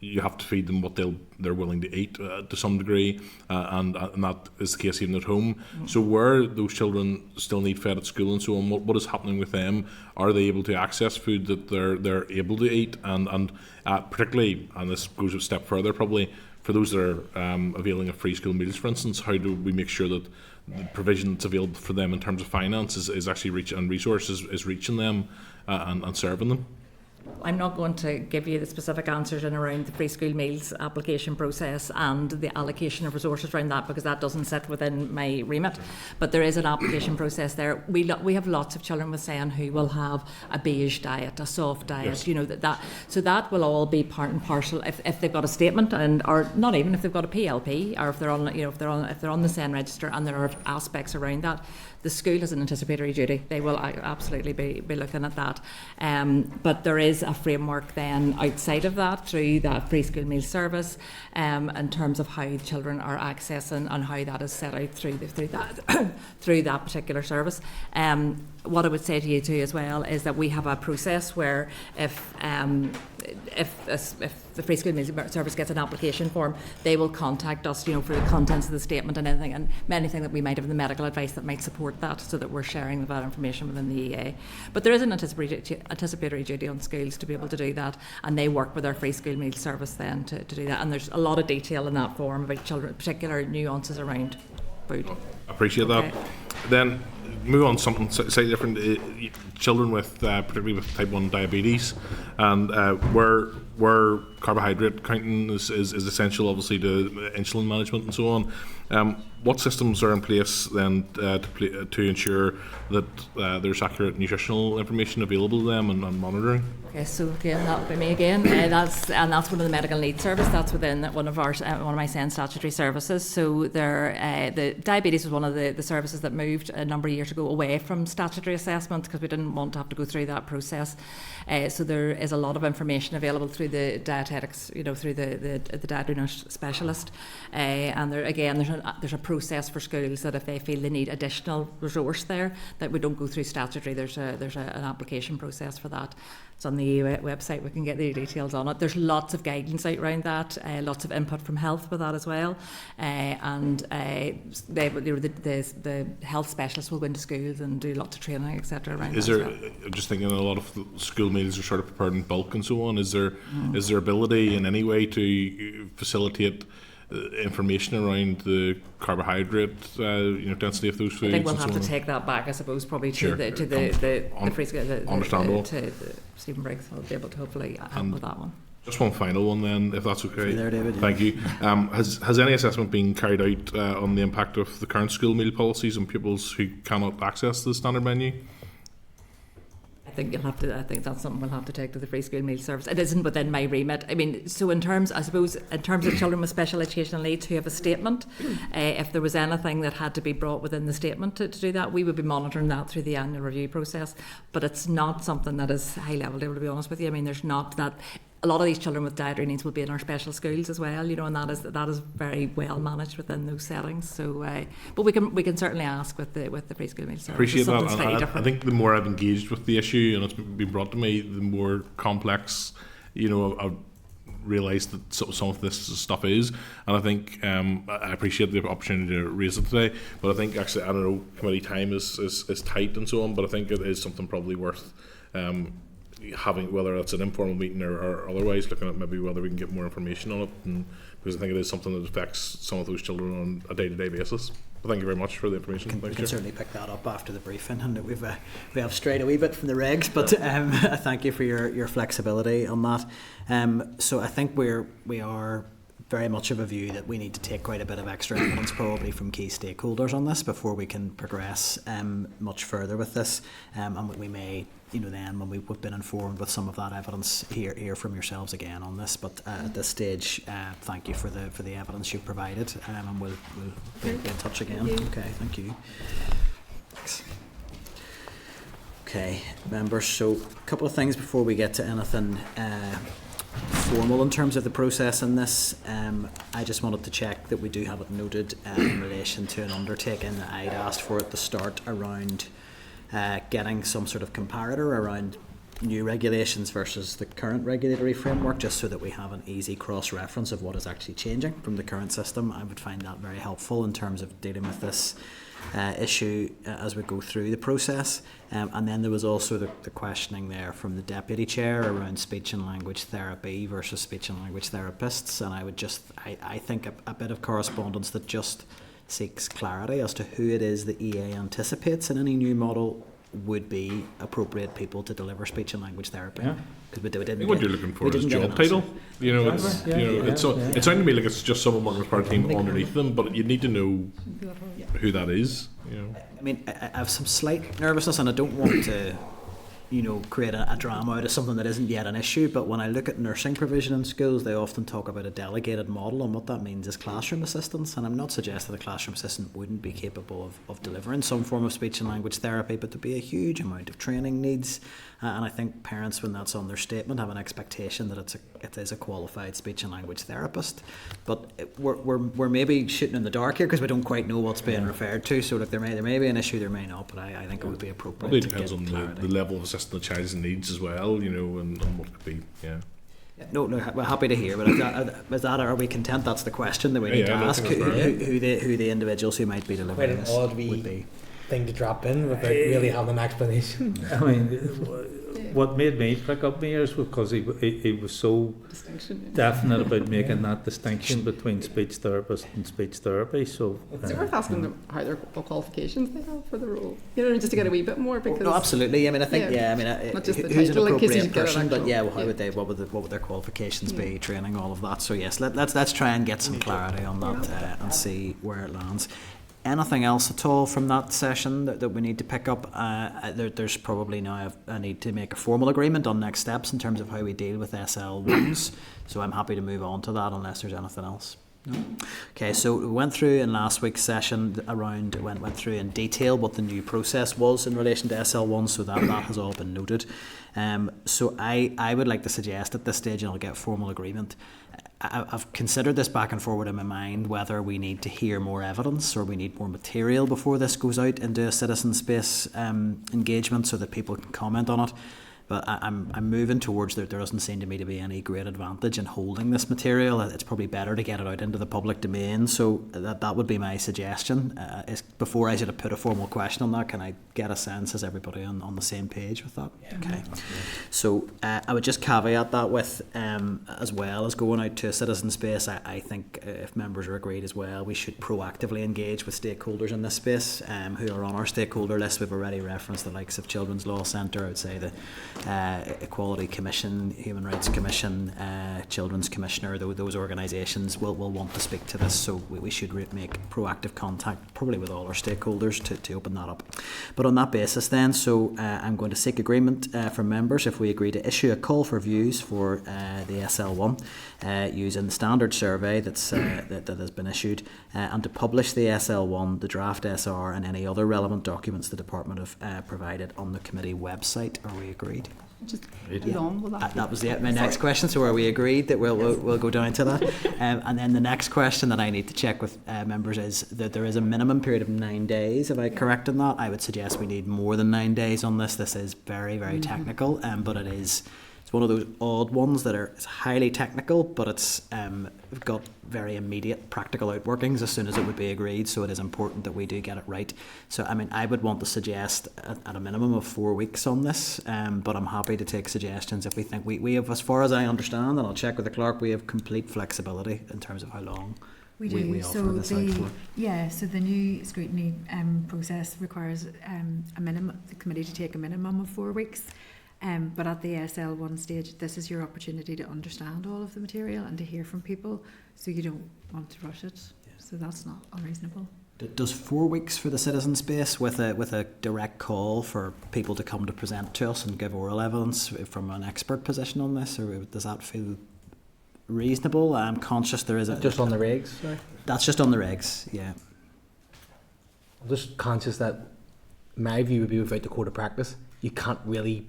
you have to feed them what they're willing to eat to some degree, and that is the case even at home. So where those children still need fed at school and so on, what is happening with them? Are they able to access food that they're able to eat, and particularly, and this goes a step further probably, for those that are availing of free school meals, for instance, how do we make sure that the provision that's available for them in terms of finance is actually and resources is reaching them and serving them? I'm not going to give you the specific answers in around the free school meals application process and the allocation of resources around that, because that doesn't sit within my remit. But there is an application process there. We have lots of children with SEN who will have a beige diet, a soft diet. Yes. So that will all be part and parcel if they've got a statement, or not even if they've got a PLP, or if they're on the SEN register, and there are aspects around that. The school has an anticipatory duty. They will absolutely be looking at that. But there is a framework then outside of that through that free school meal service, in terms of how children are accessing and how that is set out through that particular service. What I would say to you too as well is that we have a process where if the free school meal service gets an application form, they will contact us, for the contents of the statement and anything that we might have in the medical advice that might support that, so that we're sharing that information within the EA. But there is an anticipatory duty on schools to be able to do that, and they work with our free school meal service then to do that. And there's a lot of detail in that form about children, particular nuances around food. I appreciate that. Then move on to something slightly different. Children with particularly with type 1 diabetes, and where carbohydrate counting is essential, obviously, to insulin management and so on. What systems are in place then to ensure that there's accurate nutritional information available to them and monitoring? Okay, so again, that would be me again. That's one of the medical needs service. That's within one of my SEN statutory services. So the diabetes was one of the services that moved a number of years ago away from statutory assessment, because we didn't want to have to go through that process. So there is a lot of information available through the dietetics, through the dietary nurse specialist. And there's a process for schools that if they feel they need additional resource there, that we don't go through statutory. There's an application process for that. It's on the website. We can get the details on it. There's lots of guidance out around that, lots of input from health with that as well, and the health specialists will go into schools and do lots of training, etc. around is that there, as well. I'm just thinking, a lot of school meals are sort of prepared in bulk and so on. Is there ability in any way to facilitate information around the carbohydrate density of those foods? I think we'll have to take that back, I suppose, probably to the free school, understandable. To Stephen Briggs. I'll be able to hopefully help with that one. Just one final one then, if that's okay. There, David, Thank you. Has any assessment been carried out on the impact of the current school meal policies on pupils who cannot access the standard menu? I think that's something we'll have to take to the free school meal service. It isn't within my remit. I mean, so in terms of children with special educational needs who have a statement, if there was anything that had to be brought within the statement to do that, we would be monitoring that through the annual review process. But it's not something that is high level, to be honest with you. I mean, there's not that. A lot of these children with dietary needs will be in our special schools as well, and that is very well managed within those settings. So, but we can certainly ask with the free school meal service. Appreciate that. I think the more I've engaged with the issue and it's been brought to me, the more complex, I've realised that some of this stuff is, and I think I appreciate the opportunity to raise it today. But I think actually, I don't know, committee time is tight and so on. But I think it is something probably worth having, whether it's an informal meeting or otherwise, looking at maybe whether we can get more information on it, and because I think it is something that affects some of those children on a day-to-day basis. But thank you very much for the information. We can certainly pick that up after the briefing, and we have strayed a wee bit from the regs, but thank you for your flexibility on that. So I think we are very much of a view that we need to take quite a bit of extra evidence probably from key stakeholders on this before we can progress much further with this, and we may, then when we've been informed with some of that evidence, hear from yourselves again on this. But at this stage, thank you for the evidence you've provided, and we'll be in touch again. Okay, thank you. Thanks. Okay, members, so a couple of things before we get to anything formal in terms of the process in this. I just wanted to check that we do have it noted in relation to an undertaking that I'd asked for at the start around getting some sort of comparator around new regulations versus the current regulatory framework, just so that we have an easy cross-reference of what is actually changing from the current system. I would find that very helpful in terms of dealing with this issue as we go through the process. And then there was also the questioning there from the Deputy Chair around speech and language therapy versus speech and language therapists, and I think a bit of correspondence that just seeks clarity as to who it is the EA anticipates in any new model would be appropriate people to deliver speech and language therapy. Because we didn't. What you're looking for is job title. It sounded to me like it's just someone working for a team underneath them, but you need to know who that is. I mean, I have some slight nervousness, and I don't want to, create a drama out of something that isn't yet an issue. But when I look at nursing provision in schools, they often talk about a delegated model, and what that means is classroom assistants. And I'm not suggesting a classroom assistant wouldn't be capable of delivering some form of speech and language therapy, but there'd be a huge amount of training needs. And I think parents, when that's on their statement, have an expectation that it is a qualified speech and language therapist. But we're maybe shooting in the dark here because we don't quite know what's being referred to. So there may be an issue, there may not. But I think it would be appropriate. Probably depends on the level of assistance the child's needs as well, and what could be. No, we're happy to hear. But are we content? That's the question that we need to ask. Who the individuals who might be delivering this would be. Thing to drop in without really having an explanation. I mean, what made me prick up my ears was because he was so definite about making that distinction between speech therapist and speech therapy. So it's worth asking them how their qualifications they have for the role. Just to get a wee bit more. Because no, absolutely. I mean, I think not just the who's title, an appropriate like person, but what would their qualifications be, training, all of that. So yes, let's try and get some clarity on that and see where it lands. Anything else at all from that session that we need to pick up? There's probably now a need to make a formal agreement on next steps in terms of how we deal with SL1s. So I'm happy to move on to that unless there's anything else. No? Okay, so we went through in last week's session went through in detail what the new process was in relation to SL1, so that has all been noted. So I would like to suggest at this stage, and I'll get formal agreement, I've considered this back and forward in my mind whether we need to hear more evidence or we need more material before this goes out into a citizen space engagement so that people can comment on it. But I'm moving towards there doesn't seem to me to be any great advantage in holding this material. It's probably better to get it out into the public domain. So that would be my suggestion. Before I sort of put a formal question on that, can I get a sense, is everybody on the same page with that? Yeah. Okay. So I would just caveat that with, as well as going out to a citizen space, I think if members are agreed as well, we should proactively engage with stakeholders in this space who are on our stakeholder list. We've already referenced the likes of Children's Law Centre, I would say the Equality Commission, Human Rights Commission, Children's Commissioner. Those organisations will want to speak to this, so we should make proactive contact probably with all our stakeholders to open that up. But on that basis then, so I'm going to seek agreement from members if we agree to issue a call for views for the SL1 using the standard survey that has been issued and to publish the SL1, the draft SR and any other relevant documents the Department have provided on the committee website. Are we agreed? Just long will that was my next question. So are we agreed that we'll go down to that? And then the next question that I need to check with members is that there is a minimum period of 9 days. Am I correct in that? I would suggest we need more than 9 days on this. This is very, very technical, but it's one of those odd ones that it's highly technical, but it's got very immediate practical outworkings as soon as it would be agreed. So it is important that we do get it right. So I mean, I would want to suggest at a minimum of 4 weeks on this, but I'm happy to take suggestions if we think we have, as far as I understand, and I'll check with the clerk, we have complete flexibility in terms of how long we offer this out for. Yeah, so the new scrutiny process requires a minimum, the committee to take a minimum of 4 weeks. But at the SL1 stage, this is your opportunity to understand all of the material and to hear from people, so you don't want to rush it. So that's not unreasonable. Does 4 weeks for the citizen space with a direct call for people to come to present to us and give oral evidence from an expert position on this, or does that feel reasonable? I'm conscious there is a... Just on the regs, sorry? That's just on the regs, yeah. I'm just conscious that my view would be without the code of practice, you can't really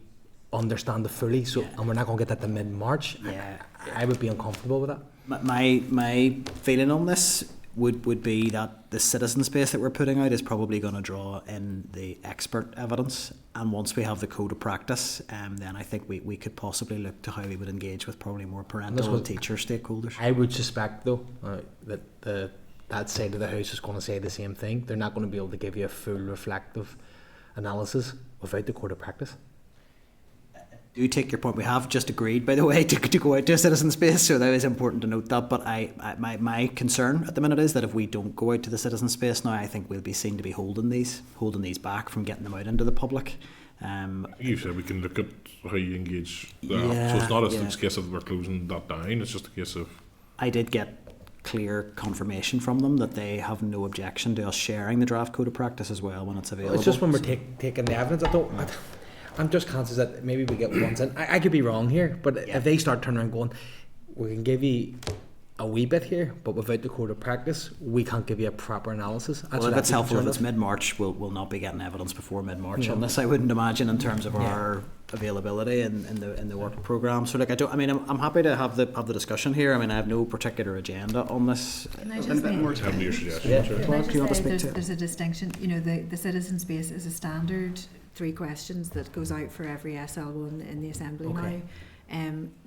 understand it fully, so and we're not going to get that to mid-March. Yeah. I would be uncomfortable with that. My feeling on this would be that the citizen space that we're putting out is probably going to draw in the expert evidence, and once we have the code of practice, then I think we could possibly look to how we would engage with probably more parental and teacher stakeholders. I would suspect though that that side of the house is going to say the same thing. They're not going to be able to give you a full reflective analysis without the code of practice. Do take your point. We have just agreed, by the way, to go out to a citizen space, so that is important to note that. But my concern at the minute is that if we don't go out to the citizen space now, I think we'll be seen to be holding these back from getting them out into the public. You said we can look at how you engage that. So it's not a case of we're closing that down, it's just a case of... I did get clear confirmation from them that they have no objection to us sharing the draft code of practice as well when it's available. It's just when we're taking the evidence. I'm just conscious that maybe we get ones in. I could be wrong here, but if they start turning around going, we can give you a wee bit here, but without the code of practice, we can't give you a proper analysis. Well, if it's helpful, if it's mid-March, we'll not be getting evidence before mid-March on this, I wouldn't imagine, in terms of our availability in the work programme. So I'm happy to have the discussion here. I mean, I have no particular agenda on this. Can I just say, there's a distinction. You know, the citizen space is a standard 3 questions that goes out for every SL1 in the Assembly now.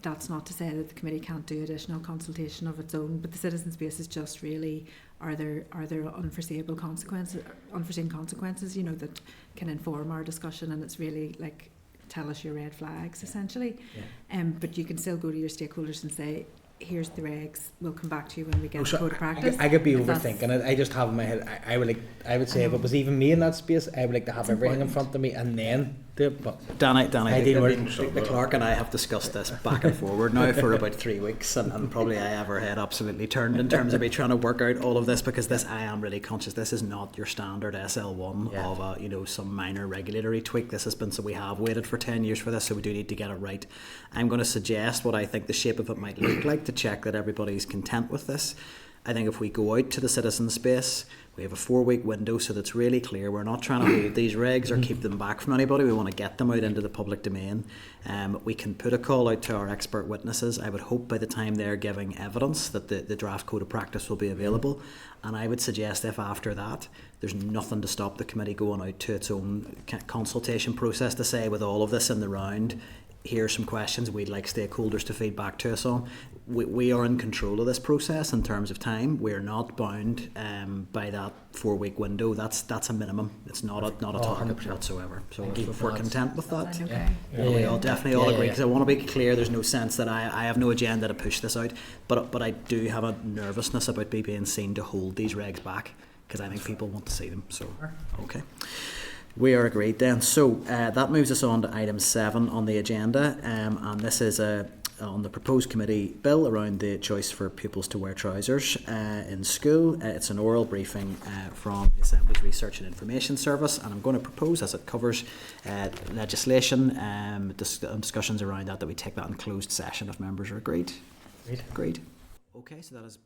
That's not to say that the committee can't do additional consultation of its own, but the citizen space is just really, are there unforeseen consequences, you know, that can inform our discussion, and it's really like, tell us your red flags essentially. But you can still go to your stakeholders and say, here's the regs, we'll come back to you when we get the code of practice. I could be overthinking it. I just have in my head, I would say if it was even me in that space, I would like to have everything in front of me and then do it. But Danny, the clerk and I have discussed this back and forward now for about 3 weeks, and probably I have our head absolutely turned in terms of me trying to work out all of this, because I am really conscious this is not your standard SL1 of some minor regulatory tweak. This has been, so we have waited for 10 years for this, so we do need to get it right. I'm going to suggest what I think the shape of it might look like to check that everybody's content with this. I think if we go out to the citizen space, we have a 4-week window, so that's really clear. We're not trying to hold these regs or keep them back from anybody. We want to get them out into the public domain. We can put a call out to our expert witnesses. I would hope by the time they're giving evidence that the draft code of practice will be available. And I would suggest if after that there's nothing to stop the committee going out to its own consultation process to say, with all of this in the round, here's some questions we'd like stakeholders to feed back to us on. We are in control of this process in terms of time. We're not bound by that 4-week window. That's a minimum. It's not a target whatsoever. So if we're content with that, we all definitely agree. Because I want to be clear, there's no sense that I have no agenda to push this out, but I do have a nervousness about being seen to hold these regs back, because I think people want to see them. So okay. We are agreed then. So that moves us on to item 7 on the agenda, and this is on the proposed committee bill around the choice for pupils to wear trousers in school. It's an oral briefing from the Assembly's Research and Information Service, and I'm going to propose, as it covers legislation, discussions around that we take that in closed session if members are agreed. Agreed. Okay, so that is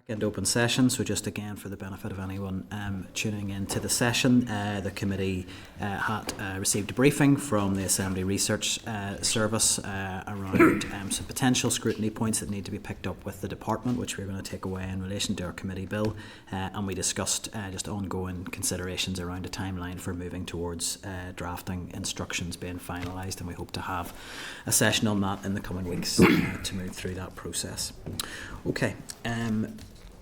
and open session. So just again, for the benefit of anyone tuning into the session, the committee had received a briefing from the Assembly Research Service around some potential scrutiny points that need to be picked up with the department, which we're going to take away in relation to our committee bill, and we discussed just ongoing considerations around a timeline for moving towards drafting instructions being finalised, and we hope to have a session on that in the coming weeks to move through that process. Okay.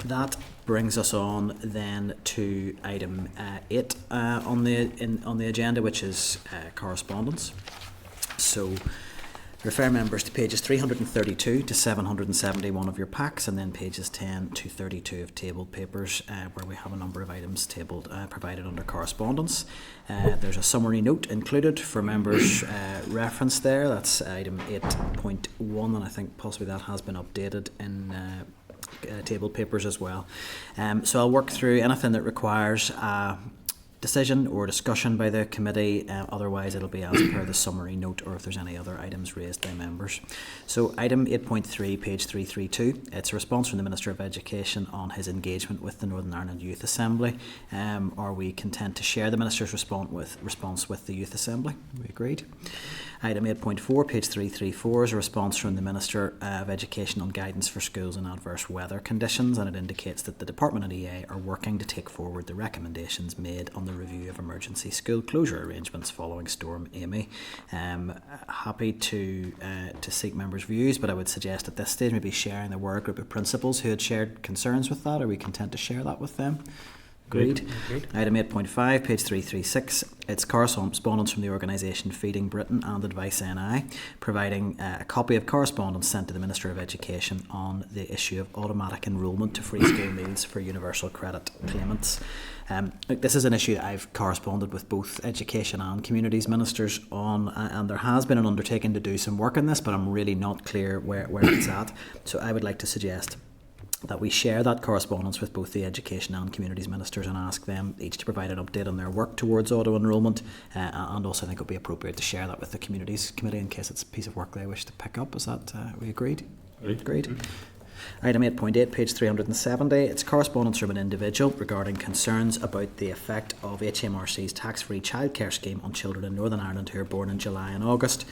That brings us on then to item 8 on the agenda, which is correspondence. So refer members to pages 332 to 771 of your packs, and then pages 10 to 32 of tabled papers, where we have a number of items tabled provided under correspondence. There's a summary note included for members' referenced there. That's item 8.1, and I think possibly that has been updated in tabled papers as well. So I'll work through anything that requires decision or discussion by the committee, otherwise it'll be as per the summary note or if there's any other items raised by members. So item 8.3, page 332, it's a response from the Minister of Education on his engagement with the Northern Ireland Youth Assembly. Are we content to share the Minister's response with the Youth Assembly? We agreed. Item 8.4, page 334 is a response from the Minister of Education on guidance for schools in adverse weather conditions, and it indicates that the Department and EA are working to take forward the recommendations made on the review of emergency school closure arrangements following Storm Amy. Happy to seek members' views, but I would suggest at this stage maybe sharing there were a group of principals who had shared concerns with that. Are we content to share that with them? Agreed. Item 8.5, page 336. It's correspondence from the organisation Feeding Britain and Advice NI, providing a copy of correspondence sent to the Minister of Education on the issue of automatic enrolment to free school meals for universal credit claimants. This is an issue that I've corresponded with both Education and Communities Ministers on, and there has been an undertaking to do some work on this, but I'm really not clear where it's at. So I would like to suggest that we share that correspondence with both the Education and Communities Ministers and ask them each to provide an update on their work towards auto-enrolment, and also I think it would be appropriate to share that with the Communities Committee in case it's a piece of work they wish to pick up. Is that, we agreed? Agreed. Item 8.8, page 370, it's correspondence from an individual regarding concerns about the effect of HMRC's tax-free childcare scheme on children in Northern Ireland who are born in July and August,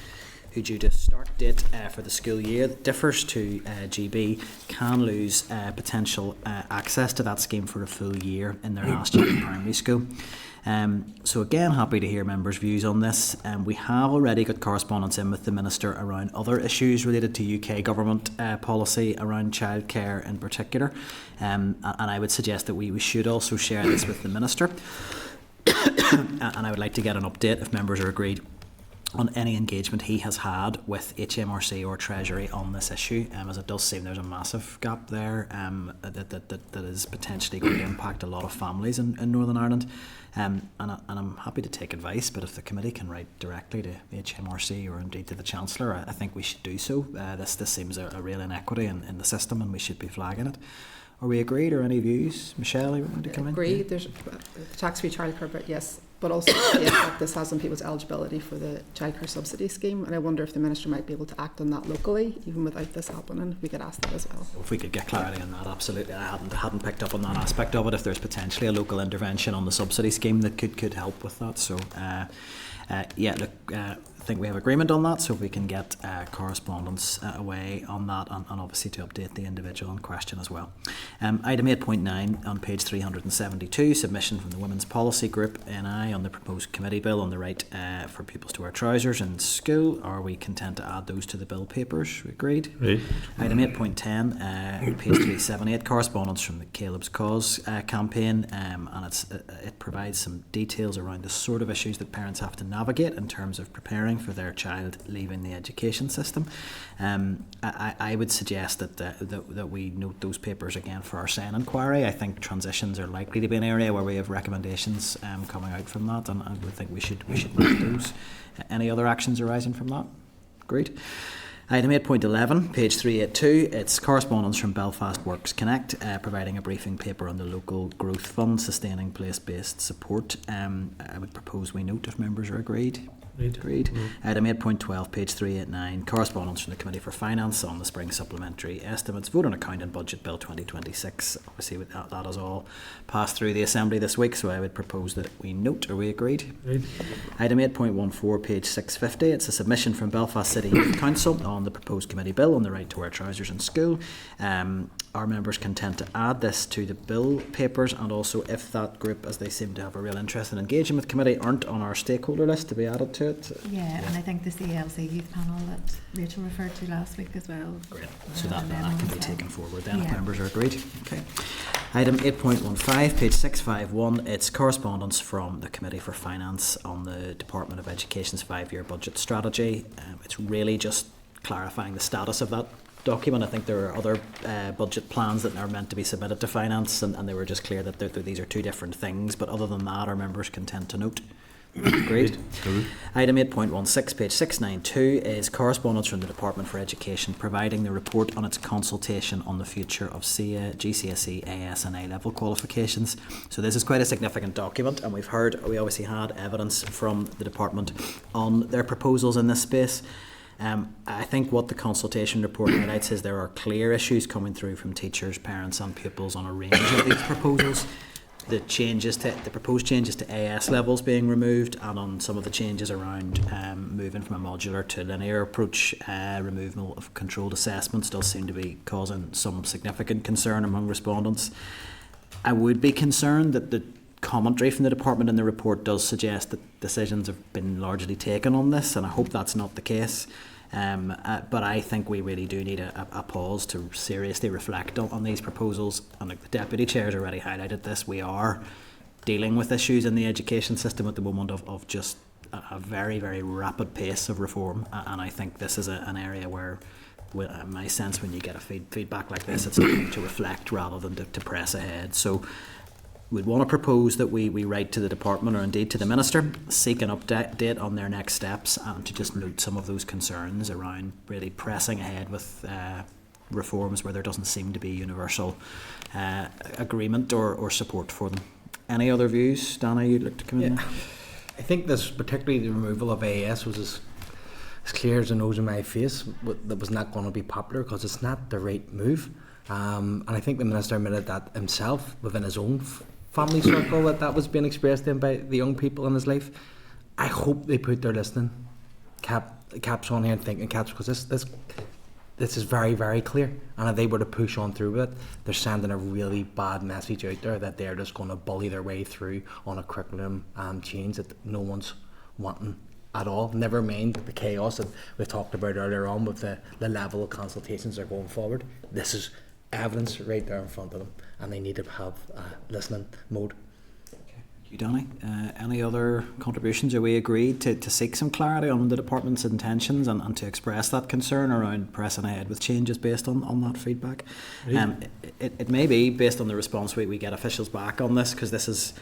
who due to start date for the school year that differs to GB can lose potential access to that scheme for a full year in their last year in primary school. So again, happy to hear members' views on this. We have already got correspondence in with the Minister around other issues related to UK government policy around childcare in particular, and I would suggest that we should also share this with the Minister and I would like to get an update, if members are agreed, on any engagement he has had with HMRC or Treasury on this issue, as it does seem there's a massive gap there that is potentially going to impact a lot of families in Northern Ireland. And I'm happy to take advice, but if the committee can write directly to the HMRC or indeed to the Chancellor, I think we should do so. This seems a real inequity in the system and we should be flagging it. Are we agreed, or any views? Michelle, you want to come in? Agreed. There's tax-free childcare, but yes. But also the impact this has on people's eligibility for the childcare subsidy scheme, and I wonder if the Minister might be able to act on that locally, even without this happening. We could ask that as well. If we could get clarity on that, absolutely. I hadn't picked up on that aspect of it. If there's potentially a local intervention on the subsidy scheme that could help with that. So, I think we have agreement on that, so if we can get correspondence away on that, and obviously to update the individual in question as well. Item 8.9 on page 372, submission from the Women's Policy Group NI on the proposed committee bill on the right for pupils to wear trousers in school. Are we content to add those to the bill papers? We agreed. Right. Item 8.10, page 378, correspondence from the Caleb's Cause campaign, and it provides some details around the sort of issues that parents have to navigate in terms of preparing for their child leaving the education system. I would suggest that we note those papers again for our SEN inquiry. I think transitions are likely to be an area where we have recommendations coming out from that, and I would think we should note those. Any other actions arising from that? Great. Item 8.11, page 382, it's correspondence from Belfast Works Connect, providing a briefing paper on the local growth fund sustaining place-based support. I would propose we note if members are agreed. Agreed. Item 8.12, page 389, correspondence from the Committee for Finance on the Spring Supplementary Estimates, Vote on Account and Budget Bill 2026. Obviously, that has all passed through the Assembly this week, so I would propose that we note. Are we agreed? Agreed. Item 8.14, page 650, it's a submission from Belfast City Youth Council on the proposed committee bill on the right to wear trousers in school. Are members content to add this to the bill papers, and also if that group, as they seem to have a real interest in engaging with the committee, aren't on our stakeholder list, to be added to it? Yeah, and I think the CLC youth panel that Rachel referred to last week as well. Great. So that can be taken forward then if members are agreed. Okay. Item 8.15, page 651, it's correspondence from the Committee for Finance on the Department of Education's 5-year budget strategy. It's really just clarifying the status of that document. I think there are other budget plans that are meant to be submitted to Finance, and they were just clear that these are two different things, but other than that, are members content to note Great. Item 8.16, page 692, is correspondence from the Department for Education providing the report on its consultation on the future of GCSE, AS and A-level qualifications. So this is quite a significant document, and we obviously had evidence from the Department on their proposals in this space. I think what the consultation report highlights is there are clear issues coming through from teachers, parents and pupils on a range of these proposals. The proposed changes to AS levels being removed, and on some of the changes around moving from a modular to linear approach, removal of controlled assessments does seem to be causing some significant concern among respondents. I would be concerned that the commentary from the department in the report does suggest that decisions have been largely taken on this, and I hope that's not the case. But I think we really do need a pause to seriously reflect on these proposals. And like the Deputy Chair's already highlighted this, we are dealing with issues in the education system at the moment of just a very, very rapid pace of reform. And I think this is an area where, my sense, when you get a feedback like this, it's time to reflect rather than to press ahead. So we'd want to propose that we write to the department, or indeed to the Minister, seek an update on their next steps, and to just note some of those concerns around really pressing ahead with reforms where there doesn't seem to be universal agreement or support for them. Any other views? Dana, you'd like to come in there? I think this, particularly the removal of AS, was as clear as the nose in my face that was not going to be popular, because it's not the right move. And I think the Minister admitted that himself within his own family circle, that was being expressed to him by the young people in his life. I hope they put their listening caps on here and thinking caps, because this is very, very clear. And if they were to push on through with it, they're sending a really bad message out there that they're just going to bully their way through on a curriculum change that no one's wanting at all. Never mind the chaos that we talked about earlier on with the level of consultations that are going forward. This is evidence right there in front of them, and they need to have listening mode. Thank you, Danny. Any other contributions? Are we agreed to seek some clarity on the department's intentions and to express that concern around pressing ahead with changes based on that feedback? It may be based on the response we get officials back on this, because this is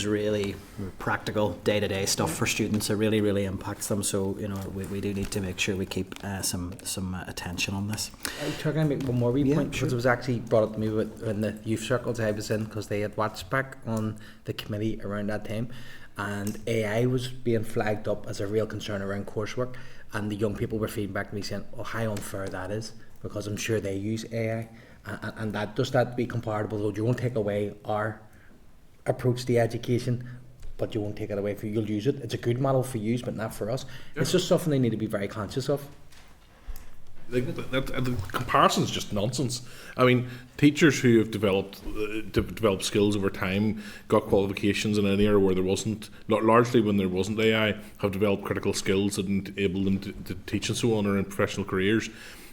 really practical day-to-day stuff for students. It really, really impacts them. So, we do need to make sure we keep some attention on this. Can I make one more wee point? Sure. Because it was actually brought up to me in the youth circles I was in, because they had watched back on the committee around that time, and AI was being flagged up as a real concern around coursework, and the young people were feeding back to me saying, oh, how unfair that is, because I'm sure they use AI, and that does that be comparable, though you won't take away our approach to education, but you won't take it away from you. You'll use it. It's a good model for you, but not for us. Yeah. It's just something they need to be very conscious of. The comparison is just nonsense. I mean, teachers who have developed skills over time, got qualifications in an area where there wasn't, largely when there wasn't AI, have developed critical skills that enable them to teach and so on, or in professional careers.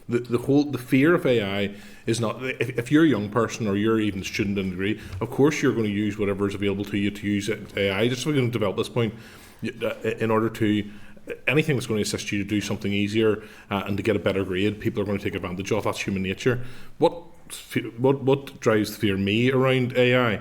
The fear of AI is not, if you're a young person or you're even a student in a degree, of course you're going to use whatever is available to you to use AI. Just so we're going to develop this point, in order to, anything that's going to assist you to do something easier and to get a better grade, people are going to take advantage of. That's human nature. What drives the fear me around AI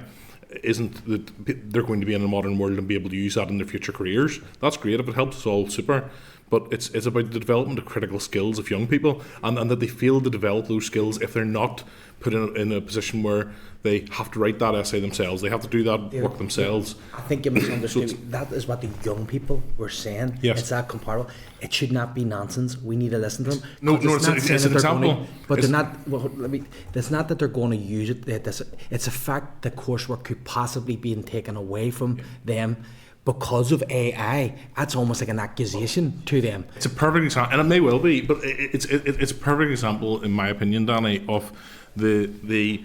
isn't that they're going to be in a modern world and be able to use that in their future careers. That's great if it helps us all, super. But it's about the development of critical skills of young people, and that they fail to develop those skills if they're not put in a position where they have to write that essay themselves. They have to do that work themselves. I think you misunderstood. So that is what the young people were saying. Yes. It's that comparable. It should not be nonsense. We need to listen to them. No, it's an example. It's not that they're going to use it. It's a fact that coursework could possibly be taken away from them because of AI. That's almost like an accusation to them. It's a perfect example, and it may well be, but it's a perfect example, in my opinion, Danny, of the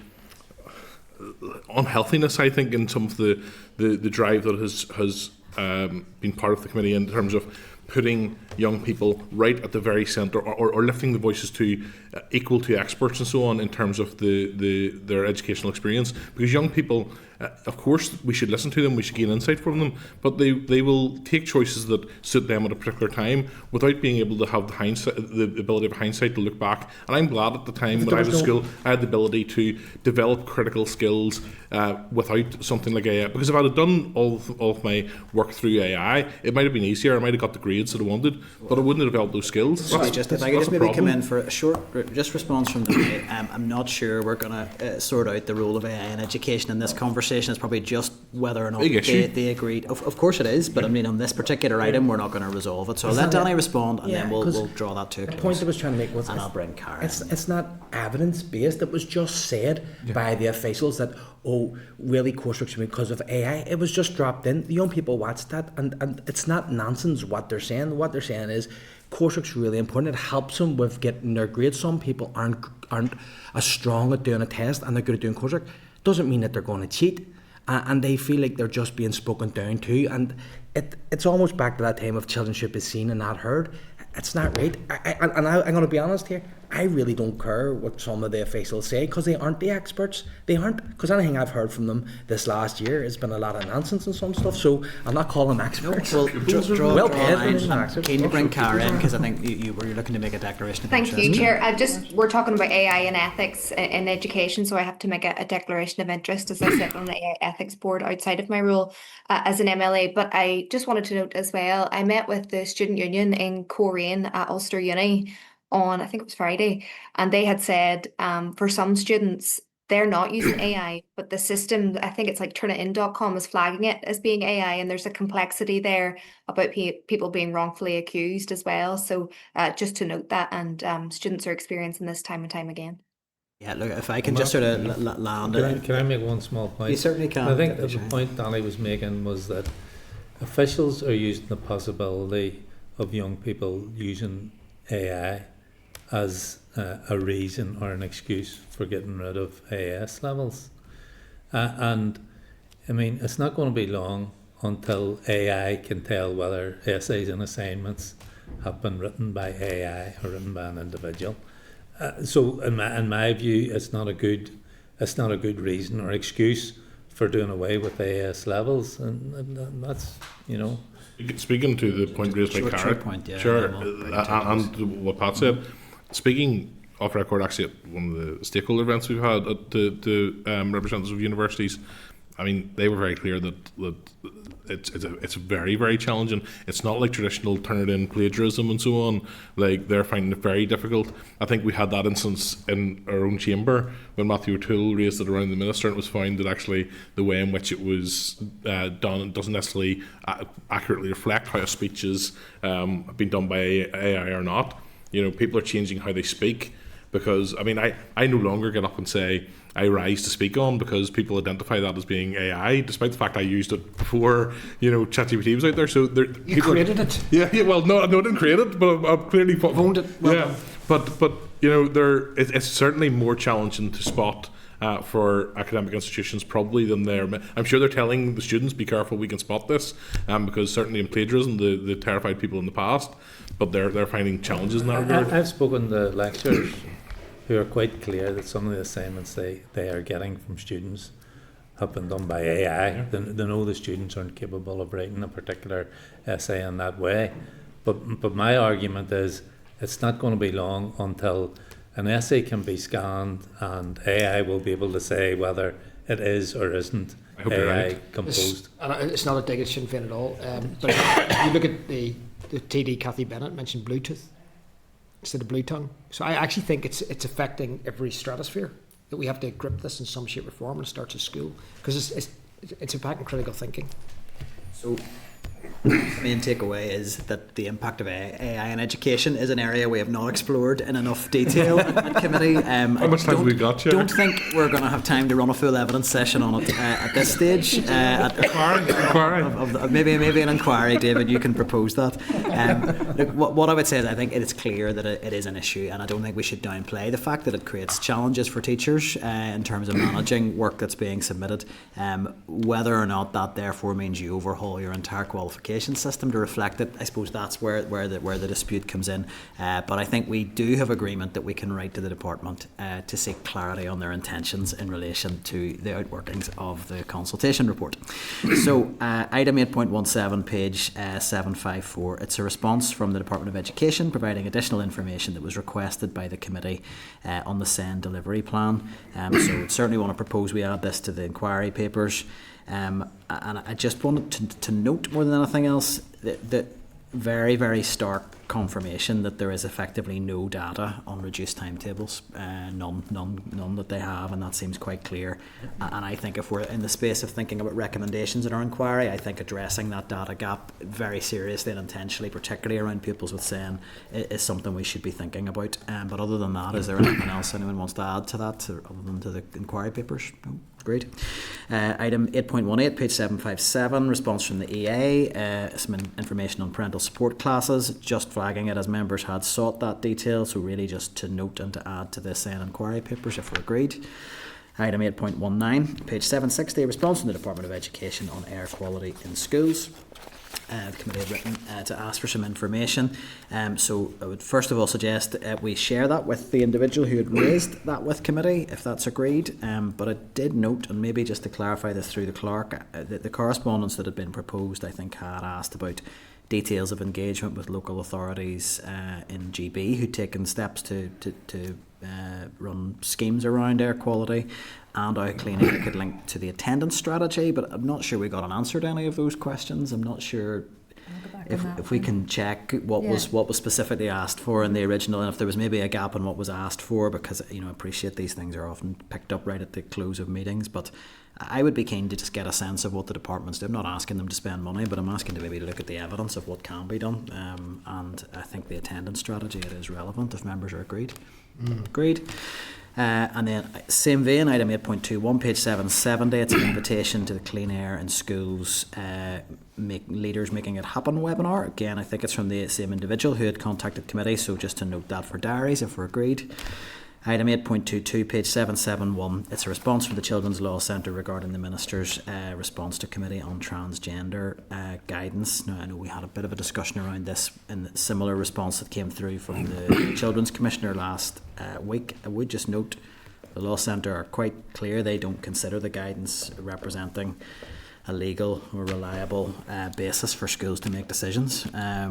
unhealthiness, I think, in some of the drive that has been part of the committee in terms of putting young people right at the very centre, or lifting the voices to equal to experts and so on in terms of their educational experience. Because young people, of course, we should listen to them, we should gain insight from them, but they will take choices that suit them at a particular time without being able to have the ability of hindsight to look back. And I'm glad at the time when I was at school, I had the ability to develop critical skills without something like AI. Because if I'd have done all of my work through AI, it might have been easier, I might have got the grades that I wanted, but I wouldn't have developed those skills. If I could just maybe come in for a short response from the I'm not sure we're going to sort out the role of AI in education in this conversation. It's probably just whether or not they agreed. Of course it is, but I mean on this particular item we're not going to resolve it. So I'll let Danny respond, and then we'll draw that to a The point I was trying to make was, and I'll bring Karen. It's not evidence based. It was just said by the officials that really course restriction because of AI. It was just dropped in. The young people watched that, and it's not nonsense what they're saying. What they're saying is coursework's really important. It helps them with getting their grades. Some people aren't as strong at doing a test and they're good at doing coursework. Doesn't mean that they're going to cheat, and they feel like they're just being spoken down to. And it's almost back to that time of children should be seen and not heard. It's not right. I'm going to be honest here. I really don't care what some of the officials say because they aren't the experts. They aren't, because anything I've heard from them this last year has been a lot of nonsense and some stuff. So I'm not calling them experts. Well, well paid. Can you bring Karen in, because I think you were looking to make a declaration of Thank interest. you, Chair. We're talking about AI and ethics in education, so I have to make a declaration of interest as I sit on the AI ethics board outside of my role as an MLA. But I just wanted to note as well, I met with the student union in Coleraine at Ulster Uni on, I think it was Friday, and they had said for some students they're not using AI, but the system, I think it's like turnitin.com, is flagging it as being AI, and there's a complexity there about people being wrongfully accused as well. So just to note that, and students are experiencing this time and time again. Yeah, look, if I can just sort of land it. Can I make one small point? You certainly can. I think the point Danny was making was that officials are using the possibility of young people using AI as a reason or an excuse for getting rid of AS levels. And I mean, it's not going to be long until AI can tell whether essays and assignments have been written by AI or written by an individual. So in my view, it's not a good reason or excuse for doing away with AS levels, and that's, you know. Speaking to the point raised by Karen, and what Pat said, speaking off record, actually at one of the stakeholder events we've had at the representatives of universities, I mean, they were very clear that it's very, very challenging. It's not like traditional Turnitin plagiarism and so on. Like, they're finding it very difficult. I think we had that instance in our own chamber when Matthew O'Toole raised it around the minister, and it was found that actually the way in which it was done doesn't necessarily accurately reflect how a speech is been done by AI or not. You know, people are changing how they speak, because, I mean, I no longer get up and say I rise to speak on, because people identify that as being AI, despite the fact I used it before, you know, ChatGPT was out there. So you created it. Yeah. Well, no, I didn't create it, but I've clearly owned it. Well, yeah, but you know, it's certainly more challenging to spot for academic institutions probably than I'm sure they're telling the students, be careful, we can spot this, because certainly in plagiarism they terrified people in the past, but they're finding challenges in that regard. I've spoken to lecturers who are quite clear that some of the assignments they are getting from students have been done by AI. Yeah. They know the students aren't capable of writing a particular essay in that way. But my argument is it's not going to be long until an essay can be scanned and AI will be able to say whether it is or isn't AI composed. It's not a dig at Sinn Féin at all. But if you look at the TD Cathy Bennett mentioned Bluetooth instead of Blue Tongue. So I actually think it's affecting every stratosphere, that we have to grip this in some shape or form, and it starts at school, because it's impacting critical thinking. So the main takeaway is that the impact of AI in education is an area we have not explored in enough detail at committee. How much time have we got, Chair? Don't think we're going to have time to run a full evidence session on it at this stage. Maybe an inquiry, David, you can propose that. Look, what I would say is I think it is clear that it is an issue, and I don't think we should downplay the fact that it creates challenges for teachers in terms of managing work that's being submitted, whether or not that therefore means you overhaul your entire qualification qualification system to reflect it. I suppose that's where the dispute comes in. But I think we do have agreement that we can write to the department to seek clarity on their intentions in relation to the outworkings of the consultation report. So item 8.17, page 754, it's a response from the Department of Education providing additional information that was requested by the committee on the SEND delivery plan. So certainly want to propose we add this to the inquiry papers. And I just wanted to note more than anything else that very, very stark confirmation that there is effectively no data on reduced timetables, none that they have, and that seems quite clear. And I think if we're in the space of thinking about recommendations in our inquiry, I think addressing that data gap very seriously and intentionally, particularly around pupils with SEN, is something we should be thinking about. But other than that, is there anything else anyone wants to add to that, other than to the inquiry papers? No? Great. Item 8.18, page 757, response from the EA, some information on parental support classes, just flagging it as members had sought that detail, so really just to note and to add to the SEN inquiry papers if we're agreed. Item 8.19, page 760, response from the Department of Education on air quality in schools. The committee had written to ask for some information. So I would first of all suggest we share that with the individual who had raised that with committee, if that's agreed. But I did note, and maybe just to clarify this through the clerk, that the correspondence that had been proposed, I think, had asked about details of engagement with local authorities in GB who'd taken steps to run schemes around air quality, and how clean air could link to the attendance strategy, but I'm not sure we got an answer to any of those questions. I'm not sure if we can check what was specifically asked for in the original, and if there was maybe a gap in what was asked for, because I appreciate these things are often picked up right at the close of meetings, but I would be keen to just get a sense of what the departments do. I'm not asking them to spend money, but I'm asking to maybe look at the evidence of what can be done, and I think the attendance strategy, it is relevant if members are agreed. Agreed. And then same vein, item 8.21, page 770, it's an invitation to the Clean Air in Schools Leaders Making It Happen webinar. Again, I think it's from the same individual who had contacted committee, so just to note that for diaries if we're agreed. Item 8.22, page 771, it's a response from the Children's Law Centre regarding the Minister's response to Committee on Transgender Guidance. Now, I know we had a bit of a discussion around this in the similar response that came through from the Children's Commissioner last week. I would just note the Law Centre are quite clear they don't consider the guidance representing a legal or reliable basis for schools to make decisions,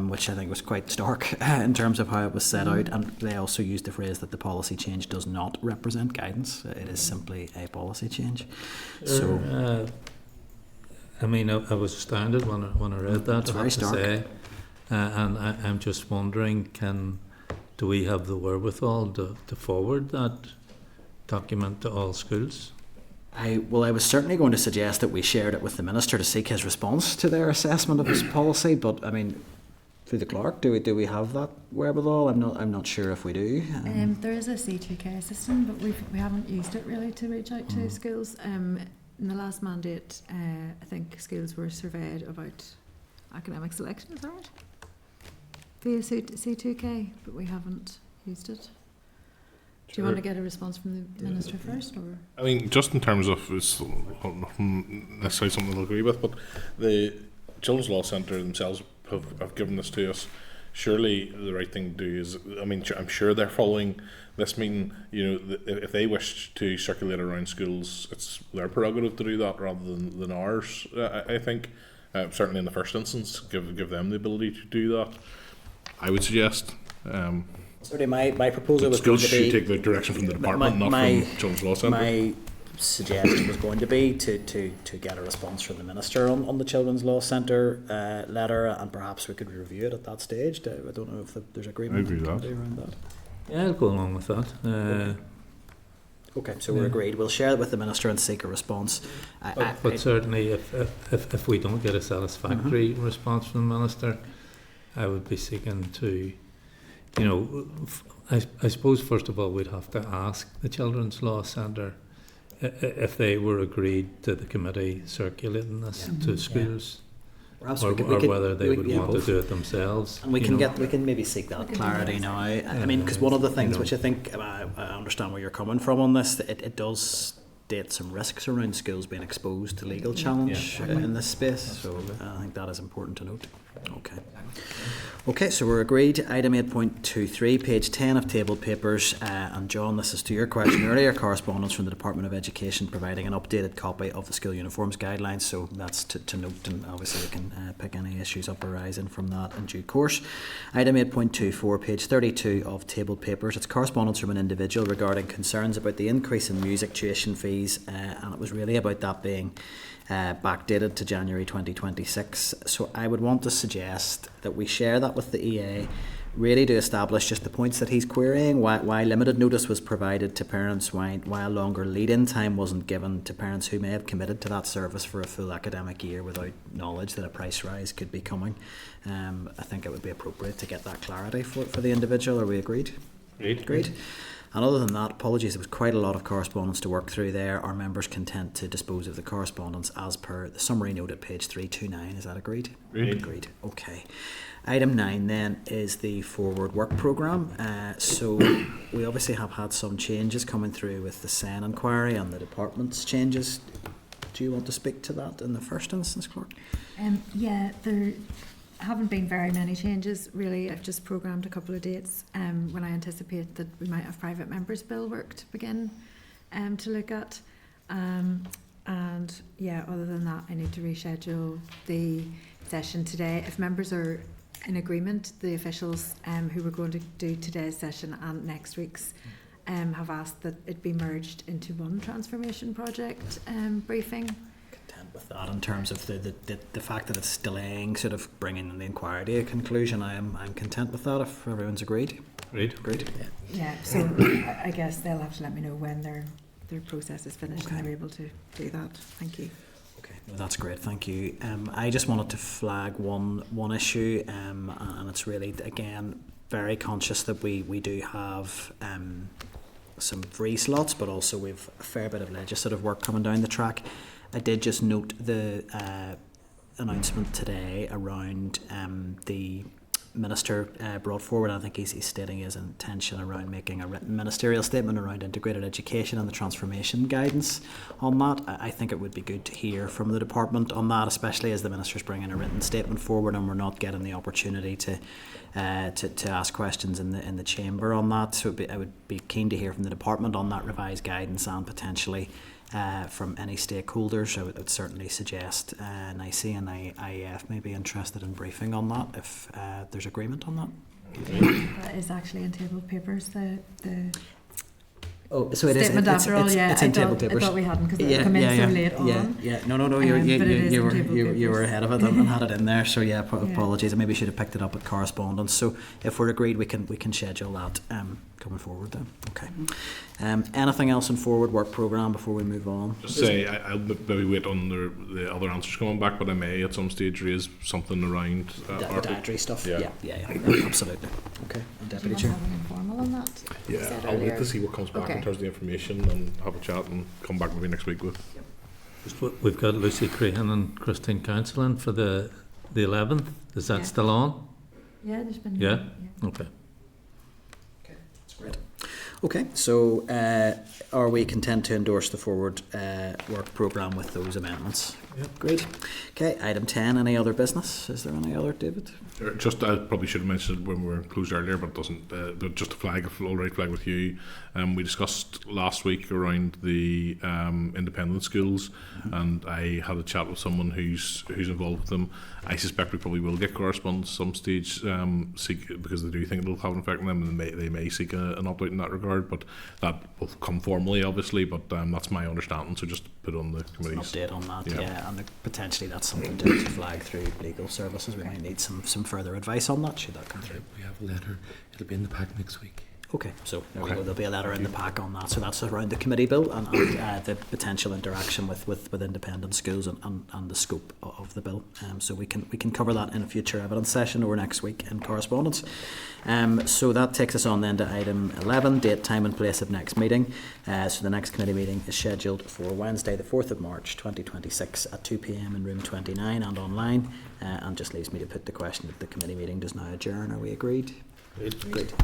which I think was quite stark in terms of how it was set out. And they also used the phrase that the policy change does not represent guidance. It is simply a policy change. So, I mean, I was astounded when I read that. It's very stark. And I'm just wondering, do we have the wherewithal to forward that document to all schools? I was certainly going to suggest that we shared it with the Minister to seek his response to their assessment of his policy, but I mean, through the clerk, do we have that wherewithal? I'm not sure if we do. There is a C2K system, but we haven't used it really to reach out to schools. In the last mandate, I think schools were surveyed about academic selection, is that right? Via C2K, but we haven't used it. Do you want to get a response from the Minister first, or? I mean, just in terms of, it's not necessarily something I'll agree with, but the Children's Law Centre themselves have given this to us. Surely the right thing to do is, I mean, I'm sure they're following this meeting. If they wish to circulate around schools, it's their prerogative to do that rather than ours. I think certainly in the first instance, give them the ability to do that. I would suggest. Sorry, my proposal was going schools to be... should take the direction from the department, not from Children's Law Centre. My suggestion was going to be to get a response from the Minister on the Children's Law Centre letter, and perhaps we could review it at that stage. I don't know if there's agreement around that. Yeah, I'll go along with that. Okay, so we're agreed. We'll share it with the Minister and seek a response. But certainly, if we don't get a satisfactory response from the Minister, I would be seeking to... I suppose first of all we'd have to ask the Children's Law Centre if they were agreed to the committee circulating this to schools, or whether they would want to do it themselves. And we can maybe seek that clarity now. I mean, because one of the things which I think I understand where you're coming from on this, it does update some risks around schools being exposed to legal challenge in this space. So I think that is important to note. Okay. Okay, so we're agreed. Item 8.23, page 10 of tabled papers. And John, this is to your question earlier, correspondence from the Department of Education providing an updated copy of the school uniforms guidelines. So that's to note, and obviously we can pick any issues up arising from that in due course. Item 8.24, page 32 of tabled papers. It's correspondence from an individual regarding concerns about the increase in music tuition fees, and it was really about that being backdated to January 2026. So I would want to suggest that we share that with the EA, really to establish just the points that he's querying, why limited notice was provided to parents, why longer lead-in time wasn't given to parents who may have committed to that service for a full academic year without knowledge that a price rise could be coming. I think it would be appropriate to get that clarity for the individual. Are we agreed? Agreed. And other than that, apologies, there was quite a lot of correspondence to work through there. Are members content to dispose of the correspondence as per the summary note at page 329? Is that agreed? Agreed. Okay. Item 9 then is the forward work programme. So we obviously have had some changes coming through with the SEN inquiry and the department's changes. Do you want to speak to that in the first instance, Clark? Yeah, there haven't been very many changes really. I've just programmed a couple of dates when I anticipate that we might have private members bill work to begin to look at, and yeah, other than that I need to reschedule the session today. If members are in agreement, the officials who were going to do today's session and next week's have asked that it be merged into one transformation project briefing. With that, in terms of the fact that it's delaying sort of bringing the inquiry to a conclusion, I'm content with that if everyone's agreed. Agreed. Yeah, so I guess they'll have to let me know when their process is finished and they're able to do that. Thank you. Okay, no, that's great, thank you. I just wanted to flag one issue, and it's really, again, very conscious that we do have some free slots, but also we've a fair bit of legislative work coming down the track. I did just note the announcement today around the Minister brought forward, I think he's stating his intention around making a written ministerial statement around integrated education and the transformation guidance on that. I think it would be good to hear from the department on that, especially as the Minister's bringing a written statement forward and we're not getting the opportunity to ask questions in the chamber on that. So I would be keen to hear from the department on that revised guidance and potentially from any stakeholders. I would certainly suggest NIC and IEF may be interested in briefing on that if there's agreement on that. That is actually in tabled papers, the Oh, so it is. Statement after all, yeah. It's in table papers. I thought we hadn't because it come in so late on. No. You were ahead of it and had it in there. So yeah, apologies. I maybe should have picked it up at correspondence. So if we're agreed, we can schedule that coming forward then. Okay. Anything else in forward work programme before we move on? Just say I'll maybe wait on the other answers coming back, but I may at some stage raise something around the dietary stuff. Yeah, absolutely. Okay. Deputy Chair. Have an informal on that? Yeah, I'll wait to see what comes back in terms of the information and have a chat and come back maybe next week with. We've got Lucy Crehan and Christine Counselling for the 11th. Is that still on? Yeah, there's been. Yeah? Okay. That's great. Okay, so are we content to endorse the forward work programme with those amendments? Yep. Great. Okay, item 10, any other business? Is there any other, David? Just, I probably should have mentioned it when we were closed earlier, but it doesn't. But just a flag, already flag with you. We discussed last week around the independent schools, and I had a chat with someone who's involved with them. I suspect we probably will get correspondence at some stage, because they do think it'll have an effect on them, and they may seek an opt-out in that regard. But that will come formally, obviously. But that's my understanding. So just put on the committee's update on that. Yeah, and potentially that's something to flag through legal services. We might need some further advice on that. Should that come through? We have a letter. It'll be in the pack next week. Okay, so there'll be a letter in the pack on that. So that's around the committee bill and the potential interaction with independent schools and the scope of the bill. So we can cover that in a future evidence session or next week in correspondence. So that takes us on then to item 11, date, time and place of next meeting. So the next committee meeting is scheduled for Wednesday the 4th of March 2026 at 2 p.m. in room 29 and online. And just leaves me to put the question that the committee meeting does now adjourn. Are we agreed? Great.